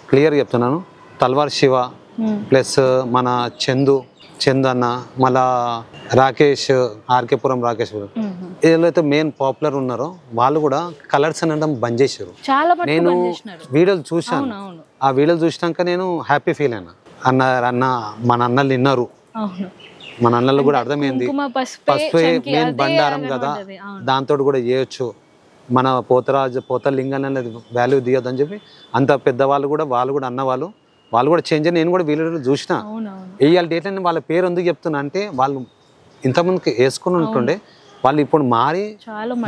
క్లియర్ చెప్తున్నాను. తల్వార్ శివ ప్లస్ మన చందు అన్న మళ్ళా రాకేష్ ఆర్కేపురం రాకేష్ ఏదైతే మెయిన్ పాపులర్ ఉన్నారో వాళ్ళు కూడా కలర్స్ అనడం బంద్ చేశారు. నేను వీడియోలు చూశాను. ఆ వీడియోలు చూసినాక నేను హ్యాపీ ఫీల్ అయినా. అన్న మన అన్నలు విన్నారు. మన అన్నలు కూడా అర్థమైంది పసుపు మెయిన్ బండారం కదా దాంతో కూడా చేయొచ్చు మన పోతలింగం అనేది వాల్యూ తీయొద్దు అని చెప్పి అంత పెద్దవాళ్ళు కూడా వాళ్ళు కూడా అన్నవాళ్ళు వాళ్ళు కూడా చేంజ్. నేను కూడా వీళ్ళు చూసిన ఇవాళ డేట్లో నేను వాళ్ళ పేరు ఎందుకు చెప్తున్నా అంటే వాళ్ళు ఇంతకుముందుకి వేసుకుని ఉంటుండే వాళ్ళు ఇప్పుడు మారి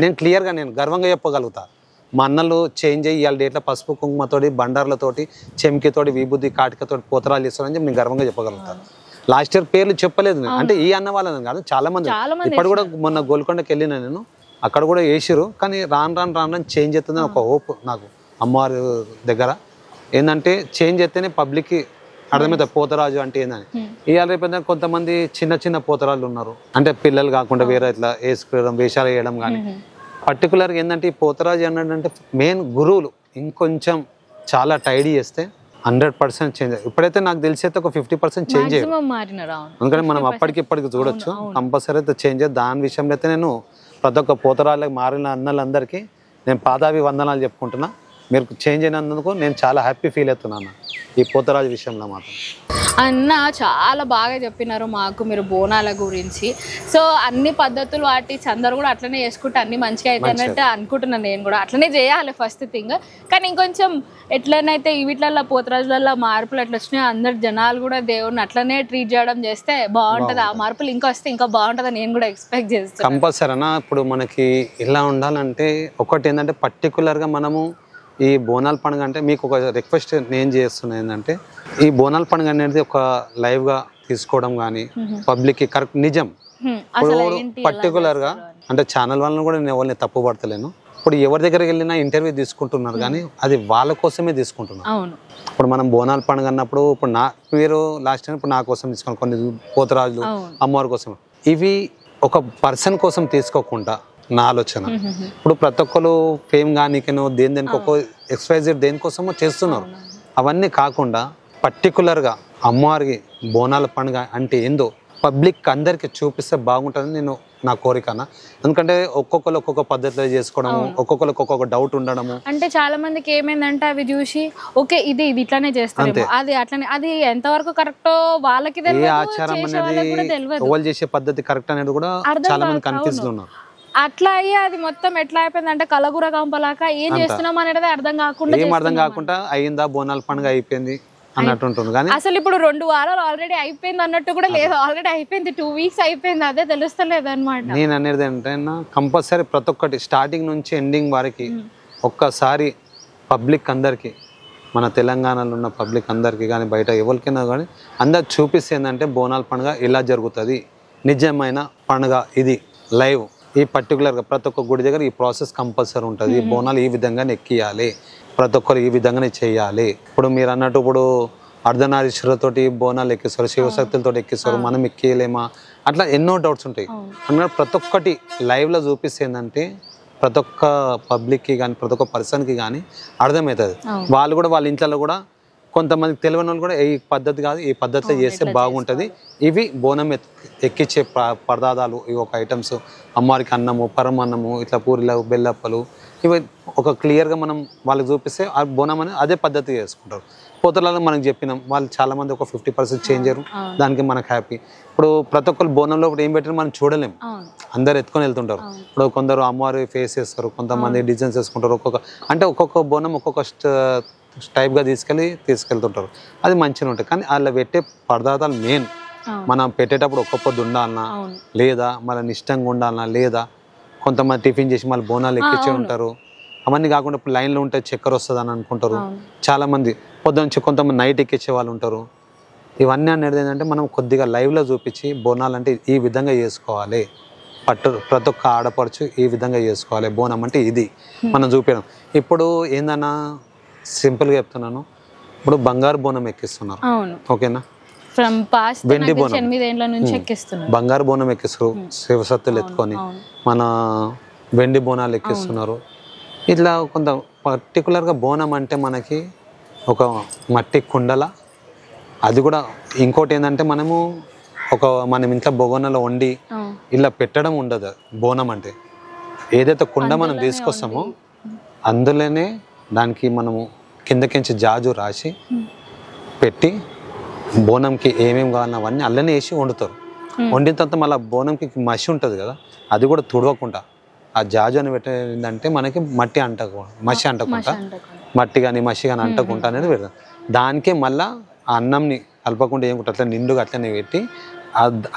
నేను క్లియర్గా నేను గర్వంగా చెప్పగలుగుతా. మా అన్నలు చేంజ్ అయ్యి ఇవాళ డేట్లో పసుపు కుంకుమతోటి బండార్లతోటి చెంకితోటి విభూతి కాటికతోటి పోతరాలు చేస్తారని చెప్పి నేను గర్వంగా చెప్పగలుగుతాను. లాస్ట్ ఇయర్ పేర్లు చెప్పలేదు అంటే ఈ అన్న వాళ్ళని కాదు చాలా మంది. ఇప్పుడు కూడా మొన్న గోల్కొండకి వెళ్ళినా నేను అక్కడ కూడా వేసిరు. కానీ రాను చేంజ్ అవుతుందని ఒక హోప్ నాకు అమ్మవారి దగ్గర. ఏంటంటే చేంజ్ అయితేనే పబ్లిక్కి అర్థమవుతుంది పోతరాజు అంటే ఏందని. ఇవాళ రేపు కొంతమంది చిన్న పోతరాజులు ఉన్నారు అంటే పిల్లలు కాకుండా వేరే ఇట్లా వేసుకోవడం వేషాలు వేయడం కానీ పర్టికులర్గా ఏంటంటే ఈ పోతరాజు అన్నాడంటే మెయిన్ గురువులు ఇంకొంచెం చాలా టైడీ చేస్తే 100% చేంజ్. ఇప్పుడైతే నాకు తెలిసి అయితే ఒక 50% చేంజ్ అయ్యారు. ఎందుకంటే మనం అప్పటికిప్పటికి చూడొచ్చు కంపల్సరీ అయితే చేంజ్ అయ్యి. దాని విషయంలో అయితే నేను ప్రతి ఒక్క పోతరాళ్ళకి మారిన అన్నలందరికీ నేను పాదాభివందనాలు చెప్పుకుంటున్నా. మీరు చేంజ్ అయినందుకు నేను చాలా హ్యాపీ ఫీల్ అవుతున్నాను ఈ పోతరాజు విషయంలో మాత్రం. అన్న చాలా బాగా చెప్పినారు మాకు మీరు బోనాల గురించి. సో అన్ని పద్ధతులు వాటి అందరూ కూడా అట్లనే చేసుకుంటే అన్ని మంచిగా అవుతాయంటే అనుకుంటున్నాను. నేను కూడా అట్లనే చేయాలి ఫస్ట్ థింగ్. కానీ ఇంకొంచెం ఎట్లనైతే వీటిలలో పోతరాజులలో మార్పులు ఎట్లా వచ్చినాయో అందరు జనాలు కూడా దేవుడిని అట్లనే ట్రీట్ చేయడం చేస్తే బాగుంటుంది. ఆ మార్పులు ఇంకా వస్తే ఇంకా బాగుంటుంది నేను కూడా ఎక్స్పెక్ట్ చేస్తాను. కంపల్సరీ అన్న. ఇప్పుడు మనకి ఇలా ఉండాలంటే ఒకటి ఏంటంటే పర్టికులర్గా మనము ఈ బోనాల పండుగ అంటే మీకు ఒక రిక్వెస్ట్ నేను చేస్తున్నా ఏంటంటే ఈ బోనాల పండుగ అనేది ఒక లైవ్గా తీసుకోవడం కానీ పబ్లిక్కి కరెక్ట్ నిజం. ఇప్పుడు పర్టికులర్గా అంటే ఛానల్ వాళ్ళని కూడా నేను ఎవరిని తప్పు పడతలేను. ఇప్పుడు ఎవరి దగ్గరికి వెళ్ళినా ఇంటర్వ్యూ తీసుకుంటున్నారు కానీ అది వాళ్ళ కోసమే తీసుకుంటున్నారు. ఇప్పుడు మనం బోనాల పండుగ అన్నప్పుడు ఇప్పుడు మీరు లాస్ట్ టైం ఇప్పుడు నా కోసం తీసుకున్నాను కొన్ని పోతరాజులు అమ్మవారి కోసం. ఇవి ఒక పర్సన్ కోసం తీసుకోకుండా నా ఆలోచన. ఇప్పుడు ప్రతి ఒక్కరు ఫేమ్ కానీకనో దేనికి ఒక్కో ఎక్స్పైజెడ్ దేనికోసమో చేస్తున్నారు. అవన్నీ కాకుండా పర్టికులర్గా అమ్మవారికి బోనాల పండుగ అంటే ఏందో పబ్లిక్ అందరికి చూపిస్తే బాగుంటుందని నేను నా కోరికనా. ఎందుకంటే ఒక్కొక్కరు ఒక్కొక్క పద్ధతిలో చేసుకోవడము ఒక్కొక్కరికి ఒక్కొక్క డౌట్ ఉండడము. అంటే చాలా మందికి ఏమైందంటే అవి చూసి ఓకే ఇది ఇట్లానే చేస్తారు అది అట్లనే అది ఎంతవరకు కరెక్టో వాళ్ళకి తెలియదు. ఏ ఆచారం అనేది ఎవరు చేసే పద్ధతి కరెక్ట్ అనేది కూడా చాలా మంది కన్ఫ్యూజ్ ఉన్నారు. అట్లా అయ్యి అది మొత్తం ఎట్లా అయిపోయింది అంటే కలగుర కంపలాక ఏం చేస్తున్నాం అనేది అర్థం కాకుండా అయిందా బోనాల పండుగ అయిపోయింది అన్నట్టు ఉంటుంది. కానీ అసలు ఇప్పుడు 2 వారాలు ఆల్రెడీ అయిపోయింది అన్నట్టు కూడా లేదు. ఆల్రెడీ అయిపోయింది 2 వీక్స్ అయిపోయింది అదే తెలుస్తలేదు అనమాట. నేను అనేది ఏంటంటే కంపల్సరీ ప్రతి ఒక్కటి స్టార్టింగ్ నుంచి ఎండింగ్ వరకు ఒక్కసారి పబ్లిక్ అందరికి మన తెలంగాణలో ఉన్న పబ్లిక్ అందరికి కానీ బయట ఎవరికైనా కానీ అందరు చూపిస్తే ఏంటంటే బోనాల పండుగ ఇలా జరుగుతుంది నిజమైన పండుగ ఇది లైవ్ ఈ పర్టికులర్గా ప్రతి ఒక్క గుడి దగ్గర ఈ ప్రాసెస్ కంపల్సరీ ఉంటుంది. ఈ బోనాలు ఈ విధంగానే ఎక్కియాలి, ప్రతి ఒక్కరు ఈ విధంగానే చేయాలి. ఇప్పుడు మీరు అన్నట్టు ఇప్పుడు అర్ధనారీశ్వరులతోటి బోనాలు ఎక్కిస్తారు, శివశక్తులతో ఎక్కిస్తారు, మనం ఎక్కియలేమా, అట్లా ఎన్నో డౌట్స్ ఉంటాయి. అన్నట్టు ప్రతి ఒక్కటి లైవ్లో చూపిస్తే ఏంటంటే ప్రతి ఒక్క పబ్లిక్కి కానీ ప్రతి ఒక్క పర్సన్కి కానీ అర్థమవుతుంది. వాళ్ళు కూడా వాళ్ళ ఇంట్లో కూడా కొంతమందికి తెలియని వాళ్ళు కూడా ఈ పద్ధతి కాదు, ఈ పద్ధతిలో చేస్తే బాగుంటుంది. ఇవి బోనం ఎక్కించే పదార్థాలు, ఇవి ఒక ఐటమ్స్. అమ్మవారికి అన్నము, పరమన్నము, ఇట్లా పూరిలు, బెల్లప్పలు, ఇవి ఒక క్లియర్గా మనం వాళ్ళకి చూపిస్తే ఆ బోనం అనేది అదే పద్ధతి చేసుకుంటారు. పోతలలో మనకు చెప్పినాం, వాళ్ళు చాలామంది ఒక 50% చేంజ్ అయ్యారు, దానికి మనకు హ్యాపీ. ఇప్పుడు ప్రతి ఒక్కరు బోనంలో ఏం పెట్టినా మనం చూడలేం, అందరు ఎత్తుకొని వెళ్తుంటారు. ఇప్పుడు కొందరు అమ్మవారి ఫేస్ వేస్తారు, కొంతమంది డిజైన్స్ వేసుకుంటారు. ఒక్కొక్క బోనం ఒక్కొక్క టైప్గా తీసుకెళ్తుంటారు. అది మంచిగా ఉంటుంది. కానీ అలా పెట్టే పదార్థాలు మెయిన్ మనం పెట్టేటప్పుడు ఒక్క పొద్దు ఉండాలన్నా లేదా మళ్ళీ నిష్టంగా ఉండాలన్నా లేదా కొంతమంది టిఫిన్ చేసి మళ్ళీ బోనాలు ఎక్కించి ఉంటారు. అవన్నీ కాకుండా ఇప్పుడు లైన్లో ఉంటే చక్కెర వస్తుంది అని అనుకుంటారు చాలామంది. పొద్దునుంచి కొంతమంది నైట్ ఎక్కించే వాళ్ళు ఉంటారు. ఇవన్నీ అనేది ఏంటంటే మనం కొద్దిగా లైవ్లో చూపించి బోనాలు అంటే ఈ విధంగా చేసుకోవాలి, ప్రతి ఒక్క ఆడపడుచు ఈ విధంగా చేసుకోవాలి, బోనం అంటే ఇది మనం చూపించడం. ఇప్పుడు ఏందన్నా సింపుల్గా చెప్తున్నాను, ఇప్పుడు బంగారు బోనం ఎక్కిస్తున్నారు, ఓకేనా, వెండి బోనం, బంగారు బోనం ఎక్కిస్తారు, శివసత్తులు ఎత్తుకొని మన వెండి బోనాలు ఎక్కిస్తున్నారు. ఇట్లా కొంత పర్టికులర్గా బోనం అంటే మనకి ఒక మట్టి కుండల, అది కూడా ఇంకోటి ఏంటంటే మనం ఇంట్లో బొగనలో వండి ఇలా పెట్టడం ఉండదు. బోనం అంటే ఏదైతే కుండ మనం తీసుకొస్తామో అందులోనే దానికి మనము కిందకించి జాజు రాసి పెట్టి బోనంకి ఏమేమి కావాలన్నా అవన్నీ అల్లనే వేసి వండుతారు. వండిన తర్వాత మళ్ళీ బోనంకి మసి ఉంటుంది కదా, అది కూడా తుడవకుండా ఆ జాజు అని పెట్టేందంటే మనకి మసి అంటకుండా మట్టి కానీ మసి కానీ అంటకుండా అనేది పెడతాం. దానికే మళ్ళీ ఆ అన్నంని కలపకుండా ఏం అట్లా నిండుగా అట్లనే పెట్టి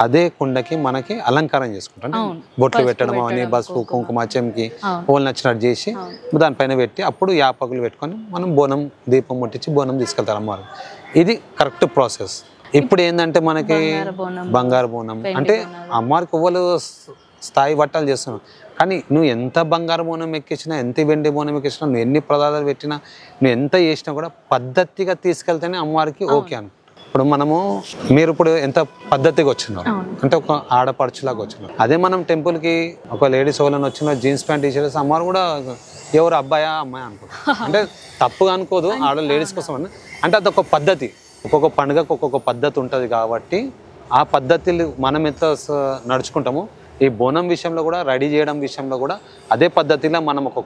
అదే కుండకి మనకి అలంకారం చేసుకుంటాం. బొట్లు పెట్టడం అవన్నీ పసుపు కుంకుమ చెంకి ఓళ్ళు నచ్చినట్టు చేసి దానిపైన పెట్టి అప్పుడు యాపకులు పెట్టుకొని మనం బోనం దీపం ముట్టించి బోనం తీసుకెళ్తారు అమ్మవారు. ఇది కరెక్ట్ ప్రాసెస్. ఇప్పుడు ఏంటంటే మనకి బంగారు బోనం అంటే అమ్మవారికి ఎవ్వరు స్థాయి బట్టాలు చేస్తున్నాం. కానీ నువ్వు ఎంత బంగారు బోనం ఎక్కించినా, ఎంత వెండి బోనం ఎక్కించినా, నువ్వు ఎన్ని పదార్థాలు పెట్టినా, నువ్వు ఎంత చేసినా కూడా పద్ధతిగా తీసుకెళ్తేనే అమ్మవారికి ఓకే అను. ఇప్పుడు మీరు ఇప్పుడు ఎంత పద్ధతిగా వచ్చినారు అంటే ఒక ఆడపడుచులాగా వచ్చినారు. అదే మనం టెంపుల్కి ఒక లేడీస్ వాళ్ళని వచ్చిన జీన్స్ ప్యాంట్ టీషర్ట్స్ అమ్మవారు కూడా ఎవరు అబ్బాయా అమ్మాయి అనుకుంటారు. అంటే తప్పుగా అనుకోదు, ఆడ లేడీస్ కోసం అంటే అదొక పద్ధతి. ఒక్కొక్క పండుగకు ఒక్కొక్క పద్ధతి ఉంటుంది కాబట్టి ఆ పద్ధతిని మనం ఎంత నడుచుకుంటామో ఈ బోనం విషయంలో కూడా రెడీ చేయడం విషయంలో కూడా అదే పద్ధతిలో మనం ఒక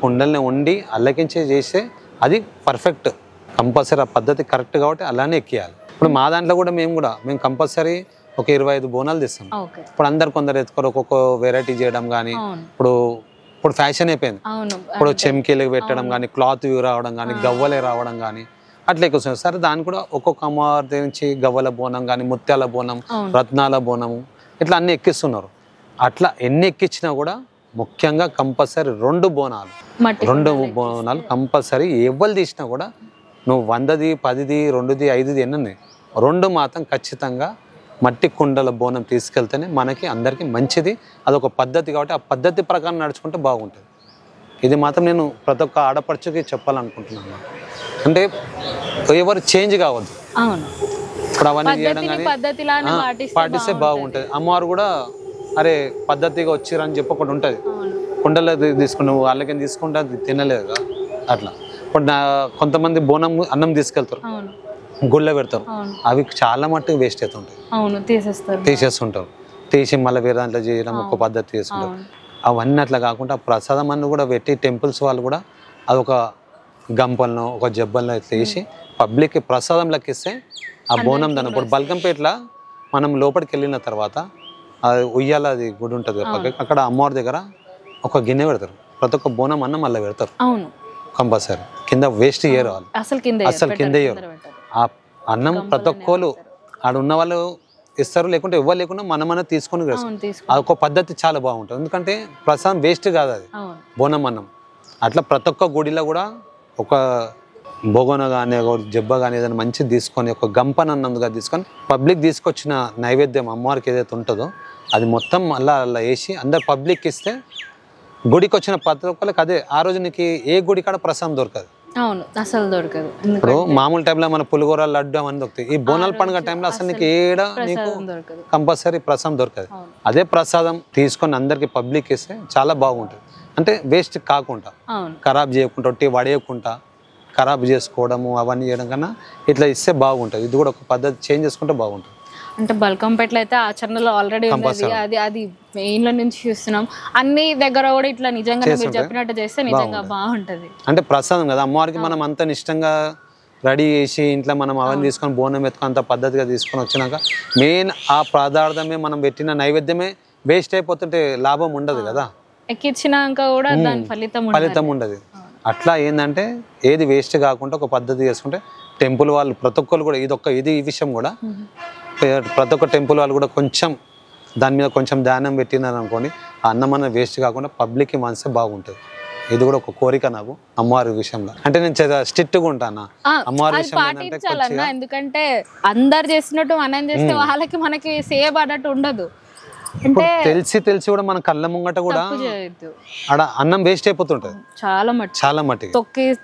కుండల్ని వండి అల్లకించే చేస్తే అది పర్ఫెక్ట్. కంపల్సరీ ఆ పద్ధతి కరెక్ట్ కాబట్టి అలానే ఎక్కియాలి. ఇప్పుడు మా దాంట్లో కూడా మేము కంపల్సరీ ఒక 25 బోనాలు తెస్తాం. ఇప్పుడు కొందరు ఎత్తుకోరు, ఒక్కొక్క వెరైటీ చేయడం కానీ ఇప్పుడు ఫ్యాషన్ అయిపోయింది. ఇప్పుడు చెమ్కీలకు పెట్టడం కానీ, క్లాత్ రావడం కానీ, గవ్వలే రావడం కానీ అట్లా ఎక్కువ. సరే దాన్ని కూడా ఒక్కొక్క అమ్మవారి నుంచి గవ్వల బోనం కానీ, ముత్యాల బోనం, రత్నాల బోనము ఇట్లా అన్ని ఎక్కిస్తున్నారు. అట్లా ఎన్ని ఎక్కించినా కూడా ముఖ్యంగా కంపల్సరీ 2 బోనాలు కంపల్సరీ. ఎవరు తీసినా కూడా నువ్వు 100ది 10ది 2ది 5ది ఎన్ని 2 మాత్రం ఖచ్చితంగా మట్టి కుండల బోనం తీసుకెళ్తేనే మనకి అందరికీ మంచిది. అదొక పద్ధతి కాబట్టి ఆ పద్ధతి ప్రకారం నడుచుకుంటే బాగుంటుంది. ఇది మాత్రం నేను ప్రతి ఒక్క ఆడపడుచుకి చెప్పాలనుకుంటున్నాను. అంటే ఎవరు చేంజ్ కావద్దు. ఇప్పుడు అవన్నీ చేయడం కానీ పాటిస్తే బాగుంటుంది. అమ్మవారు కూడా అరే పద్ధతిగా వచ్చిరని చెప్పి ఒకటి ఉంటుంది. కుండలో తీసుకుని వాళ్ళకి తీసుకుంటే అది తినలేదు అట్లా. ఇప్పుడు కొంతమంది బోనం అన్నం తీసుకెళ్తారు, గుళ్ళ పెడతారు, అవి చాలా మట్టుకు వేస్ట్ అవుతుంటాయి, తీసేస్తుంటారు. తీసి మళ్ళీ వేరే దాంట్లో చేయడం ఒక పద్ధతి చేసుకుంటారు. అవన్నీ అట్లా కాకుండా ప్రసాదం అన్ని కూడా పెట్టి టెంపుల్స్ వాళ్ళు కూడా అదొక గంపలను ఒక జబ్బలను ఇట్లా వేసి పబ్లిక్కి ప్రసాదం లెక్కిస్తే ఆ బోనం దాని. ఇప్పుడు బల్కంపేటలో మనం లోపలికి వెళ్ళిన తర్వాత అది ఉయ్యాల అది గుడి ఉంటుంది అక్కడ అమ్మవారి దగ్గర ఒక గిన్నె పెడతారు, ప్రతి ఒక్క బోనం అన్నం మళ్ళీ పెడతారు కంపల్సరీ. కింద వేస్ట్ చేయరు వాళ్ళు, అసలు కింద వేయరు. ఆ అన్నం ప్రతి ఒక్కరు ఆడ ఉన్న వాళ్ళు ఇస్తారు, లేకుంటే ఎవరు లేకుండా మనం తీసుకొని అదొక పద్ధతి చాలా బాగుంటుంది. ఎందుకంటే ప్రసాదం వేస్ట్ కాదు, అది బోనం అన్నం. అట్లా ప్రతి ఒక్క గుడిలో కూడా ఒక బొగన కానీ ఒక జబ్బ కానీ ఏదైనా మంచిది తీసుకొని ఒక గంపనన్నందుగా తీసుకొని పబ్లిక్ తీసుకొచ్చిన నైవేద్యం అమ్మవారికి ఏదైతే ఉంటుందో అది మొత్తం అలా వేసి అందరు పబ్లిక్ ఇస్తే గుడికి వచ్చిన ప్రతి ఒక్కరికి అదే ఆ రోజు నీకు ఏ గుడి కాడ ప్రసాదం దొరకదు. అవును, అసలు దొరకదు. ఇప్పుడు మామూలు టైంలో మన పులిగోర లడ్డు అవన్నీ దొరుకుతాయి. ఈ బోనాల పండుగ టైంలో అసలు నీకు ఏడ నీకు కంపల్సరీ ప్రసాదం దొరకదు. అదే ప్రసాదం తీసుకొని అందరికి పబ్లిక్ ఇస్తే చాలా బాగుంటుంది. అంటే వేస్ట్ కాకుండా, ఖరాబ్ చేయకుండా, ఒట్టి వడేయకుండా ఖరాబ్ చేసుకోవడము అవన్నీ చేయడం కన్నా ఇట్లా ఇస్తే బాగుంటుంది. ఇది కూడా ఒక పద్ధతి చేంజ్ చేసుకుంటే బాగుంటుంది. అంటే బల్కంపేటలో అయితే ఆచరణలో ఆల్రెడీ ఉన్నది. అది మెయిన్లో నుంచి చూస్తున్నాం. అన్ని దగ్గర కూడా ఇట్లా నిజంగా మీరు చెప్పినట్టు చేస్తే నిజంగా బాగుంటది. అంటే ప్రసాదం కదా అమ్మవారికి, మనం అంత నిష్టంగా రెడీ చేసి ఇంట్లో మనం అవన్నీ తీసుకొని బోనం ఎత్తుకొని అంత పద్ధతిగా తీసుకొని వచ్చినాక మెయిన్ ఆ పదార్థమే మనం పెట్టిన నైవేద్యమే వేస్ట్ అయిపోతుంటే లాభం ఉండదు కదా. ఎక్కించినాక కూడా దాని ఫలితం ఉండదు. అట్లా ఏంటంటే ఏది వేస్ట్ కాకుండా ఒక పద్ధతి చేసుకుంటే టెంపుల్ వాళ్ళు ప్రతి ఒక్కరు కూడా ఇది ఈ విషయం కూడా ప్రతి ఒక్క టెంపుల్ వాళ్ళు కూడా కొంచెం దాని మీద కొంచెం ధ్యానం పెట్టినారు అనుకోండి, ఆ అన్నం అన్న వేస్ట్ కాకుండా పబ్లిక్కి మనసే బాగుంటుంది. ఇది కూడా ఒక కోరిక నాకు అమ్మవారి విషయంలో. అంటే నేను స్ట్రిక్ట్గా ఉంటాను అమ్మవారి విషయంలో. ఎందుకంటే అందరు చేసినట్టు మనం చేస్తే వాళ్ళకి మనకి సేవ్ అన్నట్టు ఉండదు. అంటే తెలిసి కూడా మన కళ్ళ ముంగట కూడా ఆడ అన్నం వేస్ట్ అయిపోతుంటది. చాలా మట్టి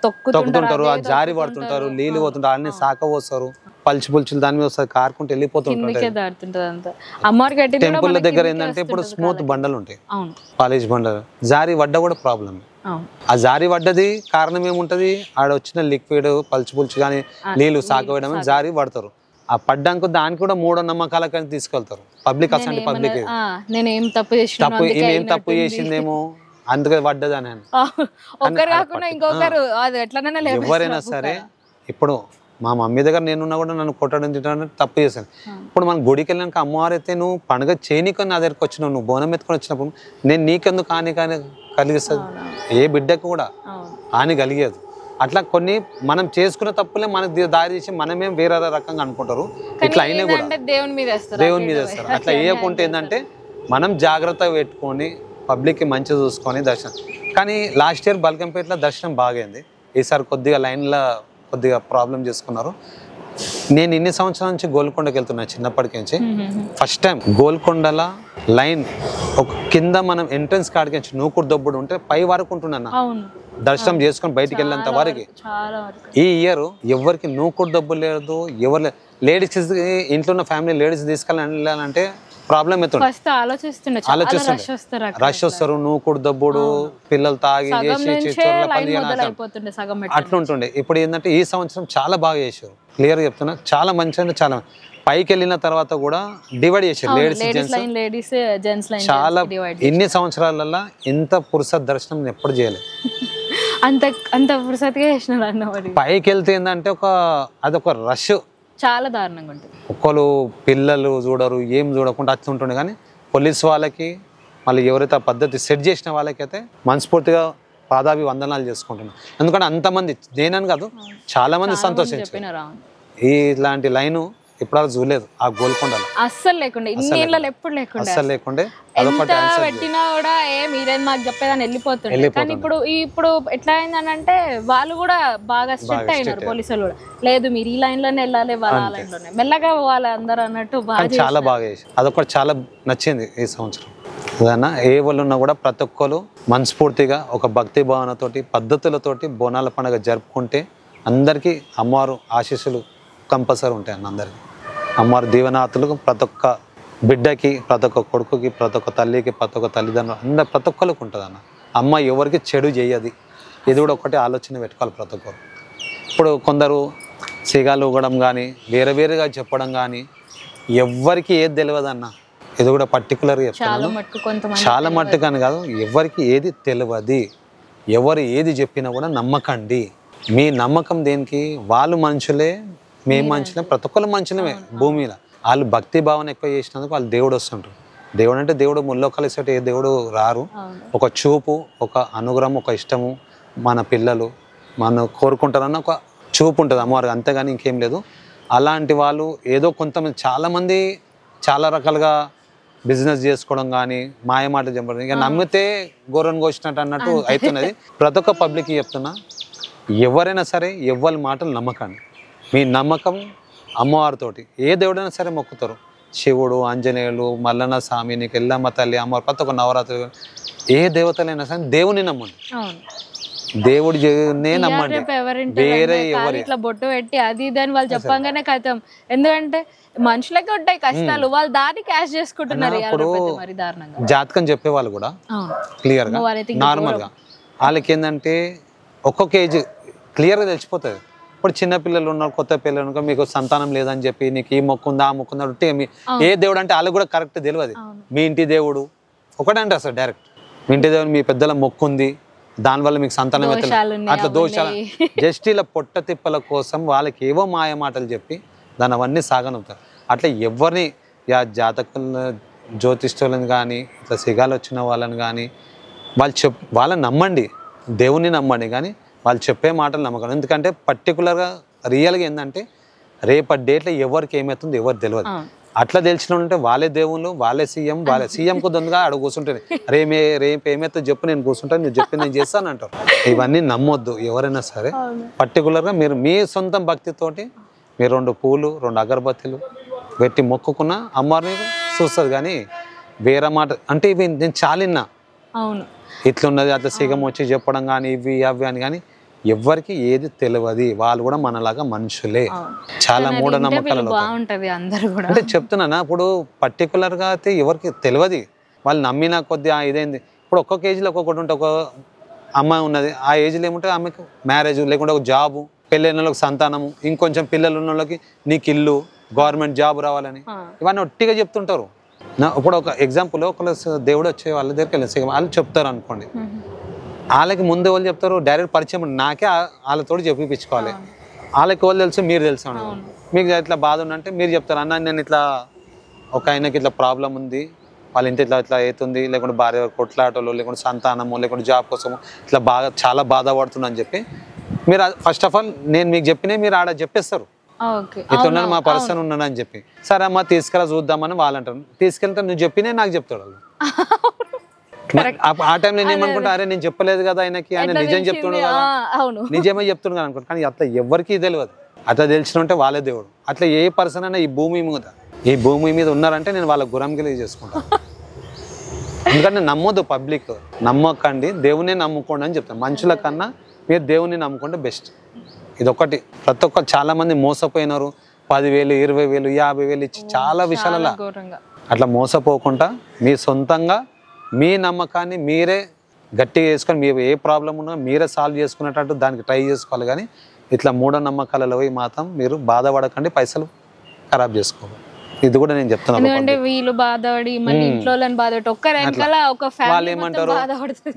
తొక్కుతుంటారు, ఆ జారి పడుతుంటారు, నీళ్ళు పోతుంటారు, అన్ని సాక పోస్తారు, పులుచులు దాని మీద వస్తారు, కారుకుంటూ వెళ్ళిపోతుంటారు. టెంపుల్ దగ్గర ఏంటంటే ఇప్పుడు స్మూత్ బండలు ఉంటాయి, పాలిష్ బండలు, జారి వడ్డ కూడా ప్రాబ్లం. ఆ జారి వడ్డది కారణం ఏముంటది, ఆడ వచ్చిన లిక్విడ్ పులుచు కానీ నీళ్లు సాక వేయడం జారి పడతారు. ఆ పడ్డానికి దానికి కూడా మూఢ నమ్మకాలకని తీసుకెళ్తారు పబ్లిక్. అసలు పబ్లిక్ ఏం తప్పు చేసిందేమో అందుకే పడ్డదని. ఎవరైనా సరే ఇప్పుడు మా మమ్మీ దగ్గర నేనున్నా కూడా నన్ను కొట్టడం తిట్టడం తప్పు చేశాను. ఇప్పుడు మనం గుడికి వెళ్ళాక అమ్మవారు అయితే నువ్వు పండుగ చేయనీకొని నా దగ్గరకు వచ్చినావు, నువ్వు బోనం ఎత్తుకొని వచ్చినప్పుడు నేను నీకెందుకు హాని కలిగిస్తుంది? ఏ బిడ్డకు కూడా హాని కలిగేది. అట్లా కొన్ని మనం చేసుకున్న తప్పులే మనకు దారి చేసి మనమేం వేరే రకంగా అనుకుంటారు. ఇట్లా అయినా కూడా దేవుని మీద వేస్తారు. అట్లా వేయకుంటే ఏంటంటే మనం జాగ్రత్తగా పెట్టుకొని పబ్లిక్కి మంచిగా చూసుకొని దర్శనం. కానీ లాస్ట్ ఇయర్ బల్కంపేటలో దర్శనం బాగైంది. ఈసారి కొద్దిగా లైన్లో కొద్దిగా ప్రాబ్లం చేసుకున్నారు. నేను ఇన్ని సంవత్సరాల నుంచి గోల్కొండకి వెళ్తున్నా చిన్నప్పటికి నుంచి. ఫస్ట్ టైం గోల్కొండల లైన్ ఒక కింద మనం ఎంట్రన్స్ కాడికి నుంచి నూకుడు దొబ్బుడు ఉంటే పై వరకు ఉంటున్నా దర్శనం చేసుకొని బయటికి వెళ్ళేంత వరకు. ఈ ఇయర్ ఎవరికి నూకుడు దొబ్బు లేదు, ఎవరు లేడీస్ ఇంట్లో ఉన్న ఫ్యామిలీ లేడీస్ తీసుకెళ్ళాలంటే ప్రాబ్లం అవుతుంది. రష్ వస్తారు, నూకుడు దబ్బుడు, పిల్లలు తాగి అట్లుంటుండే. ఇప్పుడు ఏంటంటే ఈ సంవత్సరం చాలా బాగా చేశారు. క్లియర్ చెప్తున్నా, చాలా మంచి అంటే చాలా. పైకి వెళ్ళిన తర్వాత కూడా డివైడ్ చేశారు లేడీస్ జెంట్స్. చాలా ఇన్ని సంవత్సరాలలో ఇంత పురుష దర్శనం ఎప్పుడు చేయలేదు. అంత పురుషత్గా చేసినారు. పైకి వెళ్తే ఏంటంటే అదొక రష్ చాలా దారుణంగా ఉంటుంది. ఒక్కరు పిల్లలు చూడరు, ఏం చూడకుండా అట్లుంటుండే. కానీ పోలీస్ వాళ్ళకి మళ్ళీ ఎవరైతే ఆ పద్ధతి సెట్ చేసిన వాళ్ళకైతే మనస్ఫూర్తిగా పాదాభివందనాలు చేసుకుంటున్నాను. ఎందుకంటే అంతమంది నేనని కాదు చాలా మంది సంతోషించారు. ఇలాంటి లైను ఇప్పుడు చూడలేదు ఆ గోల్కొండలో అస్సలు లేకుండా. ఇన్ని ఏళ్ళలో ఎప్పుడు లేకుండా అస్సలు లేకుండే. పెట్టినా కూడా మీరేం మాకు చెప్పేదాన్ని వెళ్ళిపోతుంది. కానీ ఇప్పుడు ఎట్లా అయిందనంటే వాళ్ళు కూడా బాగా స్ట్రిక్ట్ అయినారు పోలీసులు కూడా. లేదు మీరు ఈ లైన్ లోనే వెళ్ళాలి, వాళ్ళ ఆ లైన్ లోనే మెల్లగా వాళ్ళందరూ అన్నట్టు చాలా బాగా చేసి అదొకటి చాలా నచ్చింది ఈ సంవత్సరం. ఏదన్నా ఏ వాళ్ళు ఉన్నా కూడా ప్రతి ఒక్కరు మనస్ఫూర్తిగా ఒక భక్తి భావనతోటి పద్ధతులతోటి బోనాల పండుగ జరుపుకుంటే అందరికీ అమ్మవారు ఆశీస్సులు కంపల్సరీ ఉంటాయి అన్న. అందరికీ అమ్మవారి దీవెనాతులకు ప్రతి ఒక్క బిడ్డకి, ప్రతి ఒక్క కొడుకుకి, ప్రతి ఒక్క తల్లికి, ప్రతి ఒక్క తల్లిదండ్రులు ప్రతి ఒక్కరికి ఉంటుంది అన్న. అమ్మ ఎవరికి చెడు చేయదు. ఇది కూడా ఒకటి ఆలోచన పెట్టుకోవాలి ప్రతి ఒక్కరు. ఇప్పుడు కొందరు సిగాలు ఊగడం కానీ వేరేగా చెప్పడం కానీ ఎవరికి ఏది తెలియదు అన్న. ఇది కూడా పర్టికులర్గా చెప్తాను, చాలా మట్టుకు అని కాదు, ఎవరికి ఏది తెలియదు. ఎవరు ఏది చెప్పినా కూడా నమ్మకండి. మీ నమ్మకం దేనికి? వాళ్ళు మనుషులే, మేము మనుషులే, ప్రతి ఒక్కరు మనుషులమే భూమి మీద. వాళ్ళు భక్తి భావన ఎక్కువ చేసినందుకు వాళ్ళు దేవుడు వస్తుంటారు. దేవుడు అంటే దేవుడు ముల్లోకాలు ఏ దేవుడు రారు. ఒక చూపు, ఒక అనుగ్రహం, ఒక ఇష్టము, మన పిల్లలు మనం కోరుకుంటారన్న ఒక చూపు ఉంటుంది అమ్మవారికి, అంతేగాని ఇంకేం లేదు. అలాంటి వాళ్ళు ఏదో కొంతమంది చాలామంది చాలా రకాలుగా బిజినెస్ చేసుకోవడం కానీ మాయమాట చెప్పడం, ఇక నమ్మితే గోరన్ కోసినట్టు అన్నట్టు అవుతున్నది. ప్రతి ఒక్క పబ్లిక్కి చెప్తున్నా, ఎవరైనా సరే ఎవరి మాటలు నమ్మకండి. మీ నమ్మకం అమ్మవారితోటి ఏ దేవుడైనా సరే మొక్కుతారు. శివుడు, ఆంజనేయులు, మల్లన్న స్వామి, నీకు ఎల్లమ్మ తల్లి, అమ్మవారు, ప్రతి ఒక్క నవరాత్రులు ఏ దేవతలైనా సరే దేవుని నమ్మండి, దేవుడినే నమ్మండి, వేరే ఎవరి ఇట్లా బొట్టు పెట్టి అది ఇది అని వాళ్ళు చెప్పంగానే కథం. ఎందుకంటే మనుషులకి ఉంటాయి కష్టాలు, వాళ్ళు దాన్ని క్యాష్ చేసుకుంటున్నారు. మరి దారుణంగా జాతకం చెప్పేవాళ్ళు కూడా క్లియర్ గా నార్మల్ గా వాళ్ళకి ఏంటంటే ఒక్కొక్క ఏజ్ క్లియర్ గా తెలిసిపోతుంది. ఇప్పుడు చిన్న పిల్లలు ఉన్నారు, కొత్త పిల్లలు ఉన్నారు, మీకు సంతానం లేదని చెప్పి నీకు ఈ మొక్కు ఉందా ఆ మొక్కు ఉందా, ఏ దేవుడు అంటే వాళ్ళకి కూడా కరెక్ట్ తెలియదు. మీ ఇంటి దేవుడు ఒకటే అంటారు సార్ డైరెక్ట్, మీ ఇంటి దేవుడు మీ పెద్దల మొక్కు ఉంది, దానివల్ల మీకు సంతానం అట్లా దోషాలు జస్ట్ ఇలా పొట్ట తిప్పల కోసం వాళ్ళకి ఏవో మాయ మాటలు చెప్పి దాని అవన్నీ సాగనుతారు. అట్లా ఎవరిని జాతకుల జ్యోతిష్ఠులను కానీ ఇట్లా సిగాలు వచ్చిన వాళ్ళని కానీ వాళ్ళని నమ్మండి, దేవుని నమ్మండి, కానీ వాళ్ళు చెప్పే మాటలు నమ్మకం. ఎందుకంటే పర్టికులర్గా రియల్గా ఏంటంటే రేపటి డేట్లో ఎవరికి ఏమవుతుందో ఎవరు తెలియదు. అట్లా తెలిసిన ఉంటే వాళ్ళే దేవుళ్ళు, వాళ్ళే సీఎం కొద్దిగా అడుగు కూర్చుంటుంది, రేపు ఏమైతే చెప్పు నేను కూర్చుంటాను, నువ్వు చెప్పి నేను చేస్తాను అంటారు. ఇవన్నీ నమ్మొద్దు ఎవరైనా సరే. పర్టికులర్గా మీరు మీ సొంత భక్తితోటి మీరు 2 పూలు 2 అగరబత్తులు పెట్టి మొక్కుకున్న అమ్మవారిని చూస్తుంది. కానీ వేరే మాట అంటే ఇవి నేను చాలిన్నా ఇట్లున్నది అట్లా సిగం వచ్చి చెప్పడం కానీ ఇవి అవి అని, కానీ ఎవరికి ఏది తెలియదు. వాళ్ళు కూడా మనలాగా మనుషులే, చాలా మూఢనమ్మకాలు అంటే చెప్తున్నానా. ఇప్పుడు పర్టికులర్ గా అయితే ఎవరికి తెలియదు, వాళ్ళు నమ్మిన కొద్ది ఇదేంది. ఇప్పుడు ఒక్కొక్క ఏజ్లో ఒక్కొక్కటి ఉంటే ఒక అమ్మాయి ఉన్నది, ఆ ఏజ్లో ఏముంటే ఆమెకు మ్యారేజ్ లేకుంటే ఒక జాబు, పెళ్ళైన వాళ్ళకి సంతానము, ఇంకొంచెం పిల్లలు ఉన్న వాళ్ళకి నీకు ఇల్లు, గవర్నమెంట్ జాబ్ రావాలని ఇవన్నీ ఒట్టిగా చెప్తుంటారు. ఇప్పుడు ఒక ఎగ్జాంపుల్ ఒకళ్ళు దేవుడు వచ్చే వాళ్ళ దగ్గరికి వెళ్ళి వాళ్ళు చెప్తారు అనుకోండి, వాళ్ళకి ముందు వాళ్ళు చెప్తారు డైరెక్ట్ పరిచయం, నాకే వాళ్ళతో చెప్పించుకోవాలి. వాళ్ళకి వాళ్ళు తెలుసు మీరు తెలుసు, మీకు ఇట్లా బాధ ఉందంటే మీరు చెప్తారు, అన్న నేను ఇట్లా ఒక ఆయనకి ఇట్లా ప్రాబ్లం ఉంది, వాళ్ళ ఇంటి ఇట్లా ఇట్లా అవుతుంది, లేకుంటే భార్య కొట్లాటలు, లేకుంటే సంతానము, లేకుంటే జాబ్ కోసము ఇట్లా చాలా బాధపడుతున్నా అని చెప్పి మీరు ఫస్ట్ ఆఫ్ ఆల్ నేను మీకు చెప్పినా మీరు ఆడ చెప్పేస్తారు, ఇట్లా ఉన్నాను మా పర్సన్ ఉన్నాను అని చెప్పి. సరే అమ్మ తీసుకెళ్ళా చూద్దామని వాళ్ళు అంటారు, తీసుకెళ్తే నువ్వు చెప్పినే నాకు చెప్తాడు వాళ్ళు. ఆ టైంలో నేను ఏమనుకుంటా, అరే నేను చెప్పలేదు కదా ఆయనకి, ఆయన నిజం చెప్తుండు కదా, నిజమే చెప్తుండు కదా అనుకుంటా. కానీ అట్లా ఎవరికి తెలియదు, అట్లా తెలిసిన ఉంటే వాళ్ళే దేవుడు. అట్లా ఏ పర్సన్ అయినా ఈ భూమి మీద ఉన్నారంటే నేను వాళ్ళ గురంగిలి చేసుకుంటాను. ఎందుకంటే నమ్మొద్దు, పబ్లిక్ నమ్మకండి, దేవునే నమ్ముకోండి అని చెప్తాను. మనుషుల కన్నా మీరు దేవుని నమ్ముకుంటే బెస్ట్. ఇదొకటి. ప్రతి ఒక్క చాలా మంది మోసపోయినారు, 10,000 20,000 50,000 ఇచ్చి చాలా విషయాలలో. అట్లా మోసపోకుండా మీ సొంతంగా మీ నమ్మకాన్ని మీరే గట్టిగా చేసుకొని మీరు ఏ ప్రాబ్లం ఉన్నా మీరే సాల్వ్ చేసుకునేటట్టు దానికి ట్రై చేసుకోవాలి. కానీ ఇట్లా మూఢనమ్మకాలలో పోయి మాత్రం మీరు బాధపడకండి, పైసలు ఖరాబ్ చేసుకోవాలి. ఇది కూడా నేను చెప్తున్నాను. ఎందుకంటే వీళ్ళు బాధపడి మళ్ళీ ఇంట్లో బాధపడి వాళ్ళు ఏమంటారు,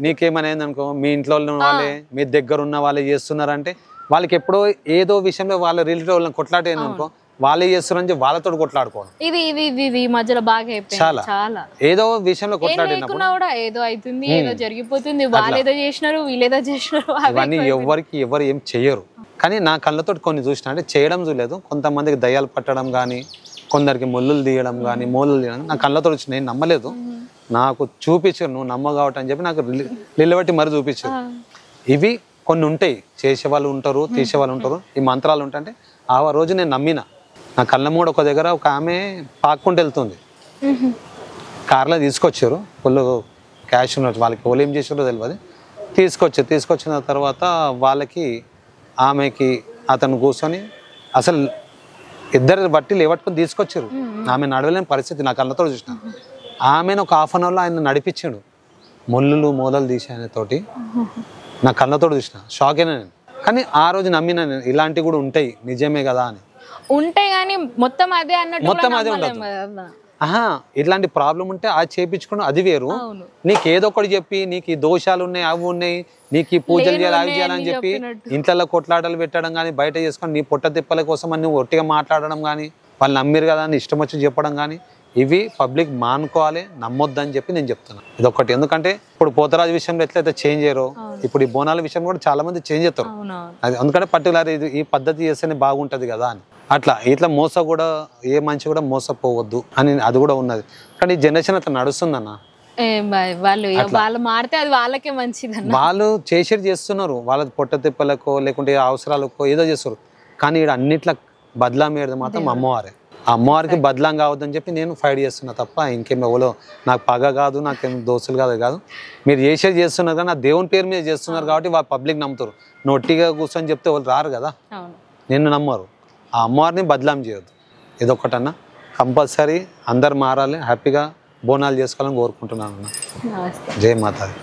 నీకేమైనా ఏందనుకో మీ ఇంట్లో వాళ్ళే మీ దగ్గర ఉన్న వాళ్ళే చేస్తున్నారంటే వాళ్ళకి ఎప్పుడో ఏదో విషయంలో వాళ్ళ రిలేటివ్ వాళ్ళని కొట్లాట ఏందనుకో వాళ్ళే చేస్తున్నారని చెప్పి వాళ్ళతో కొట్లాడుకోవడం. ఇది మధ్యలో బాగా చాలా ఏదో విషయంలో కొట్లాడినప్పుడు ఏదో అవుతుంది, ఏదో జరిగిపోతుంది, వాళ్ళు ఏదో చేసినారు వీళ్ళేదో చేసినారు, అవన్నీ ఎవరు ఏం చెయ్యరు. కానీ నా కళ్ళతో కొన్ని చూసిన, అంటే చేయడం చూడలేదు, కొంతమందికి దయ్యాలు పట్టడం కానీ, కొందరికి ముళ్ళులు తీయడం కానీ, మూలలు తీయడం నా కళ్ళతో వచ్చి నేను నమ్మలేదు, నాకు చూపించారు, నువ్వు నమ్మ కాబట్టి అని చెప్పి నాకు నిలబెట్టి మరి చూపించారు. ఇవి కొన్ని ఉంటాయి, చేసేవాళ్ళు ఉంటారు, తీసేవాళ్ళు ఉంటారు. ఈ మంత్రాలు ఉంటాయంటే ఆ రోజు నేను నమ్మిన. నా కళ్ళ మూడు ఒక దగ్గర ఒక ఆమె పాక్కుంటూ వెళ్తుంది, కార్లో తీసుకొచ్చారు, ఫుల్ క్యాష్ ఉన్నట్టు, వాళ్ళకి వాళ్ళు ఏం చేసారో తెలియదు. తీసుకొచ్చిన తర్వాత వాళ్ళకి ఆమెకి అతను కూర్చొని అసలు ఇద్దరు బట్టి లేవట్టుకొని తీసుకొచ్చారు. ఆమె నడవలేని పరిస్థితి నా కళ్ళతో చూసిన. ఆమెను ఒక 1/2 అవర్లో ఆయన నడిపించాడు, మూలలు తీసి ఆయనతోటి. నా కళ్ళతో చూసిన, షాక్ అయినా నేను. కానీ ఆ రోజు నమ్మిన నేను, ఇలాంటివి కూడా ఉంటాయి నిజమే కదా అని. ఉంటాయి కానీ మొత్తం అదే ఉండదు. ఇట్లాంటి ప్రాబ్లం ఉంటే అది చేయించుకోవడం అది వేరు. నీకు ఏదో ఒకటి చెప్పి నీకు ఈ దోషాలు ఉన్నాయి అవి ఉన్నాయి, నీకు ఈ పూజలు చేయాలి అవి చేయాలని చెప్పి ఇంట్లో కొట్లాటలు పెట్టడం కానీ, బయట చేసుకొని నీ పొట్ట తిప్పల కోసం అని నువ్వు ఒట్టిగా మాట్లాడడం కానీ, వాళ్ళు నమ్మిరు కదా అని ఇష్టం వచ్చి చెప్పడం కానీ, ఇవి పబ్లిక్ మానుకోవాలి, నమ్మొద్దని చెప్పి నేను చెప్తున్నాను. ఇదొకటి. ఎందుకంటే ఇప్పుడు పోతరాజు విషయంలో ఎట్లయితే చేంజ్ అయ్యారో ఇప్పుడు ఈ బోనాల విషయం కూడా చాలా మంది చేంజ్ అవుతారు. అది ఎందుకంటే పర్టికులర్ ఈ పద్ధతి చేస్తేనే బాగుంటది కదా అని. ఇట్లా కూడా ఏ మనిషి కూడా మోసపోవద్దు అని అది కూడా ఉన్నది. కానీ ఈ జనరేషన్ అట్లా నడుస్తుందన్న. వాళ్ళు మారితే అది వాళ్ళకే మంచిది. వాళ్ళు చేసేది చేస్తున్నారు, వాళ్ళ పొట్ట తిప్పలకో లేకుంటే అవసరాలకో ఏదో చేస్తారు. కానీ ఇక్కడ అన్నిట్లా బదలామేది మాత్రం అమ్మవారే. ఆ అమ్మవారికి బదలాం కావద్దని చెప్పి నేను ఫైట్ చేస్తున్నా తప్ప ఇంకేం ఎవరో నాకు పగ కాదు, నాకేం దోస్తులు కాదు. మీరు చేస్తున్నారు కానీ ఆ దేవుని పేరు మీద చేస్తున్నారు కాబట్టి వాళ్ళు పబ్లిక్ నమ్ముతారు. నొట్టిగా కూర్చొని చెప్తే వాళ్ళు రారు కదా, నిన్ను నమ్మరు. ఆ అమ్మవారిని బదలాం చేయొద్దు. ఇదొక్కటన్నా కంపల్సరీ అందరు మారాలి, హ్యాపీగా బోనాలు చేసుకోవాలని కోరుకుంటున్నాను అన్న. జై మాతాది.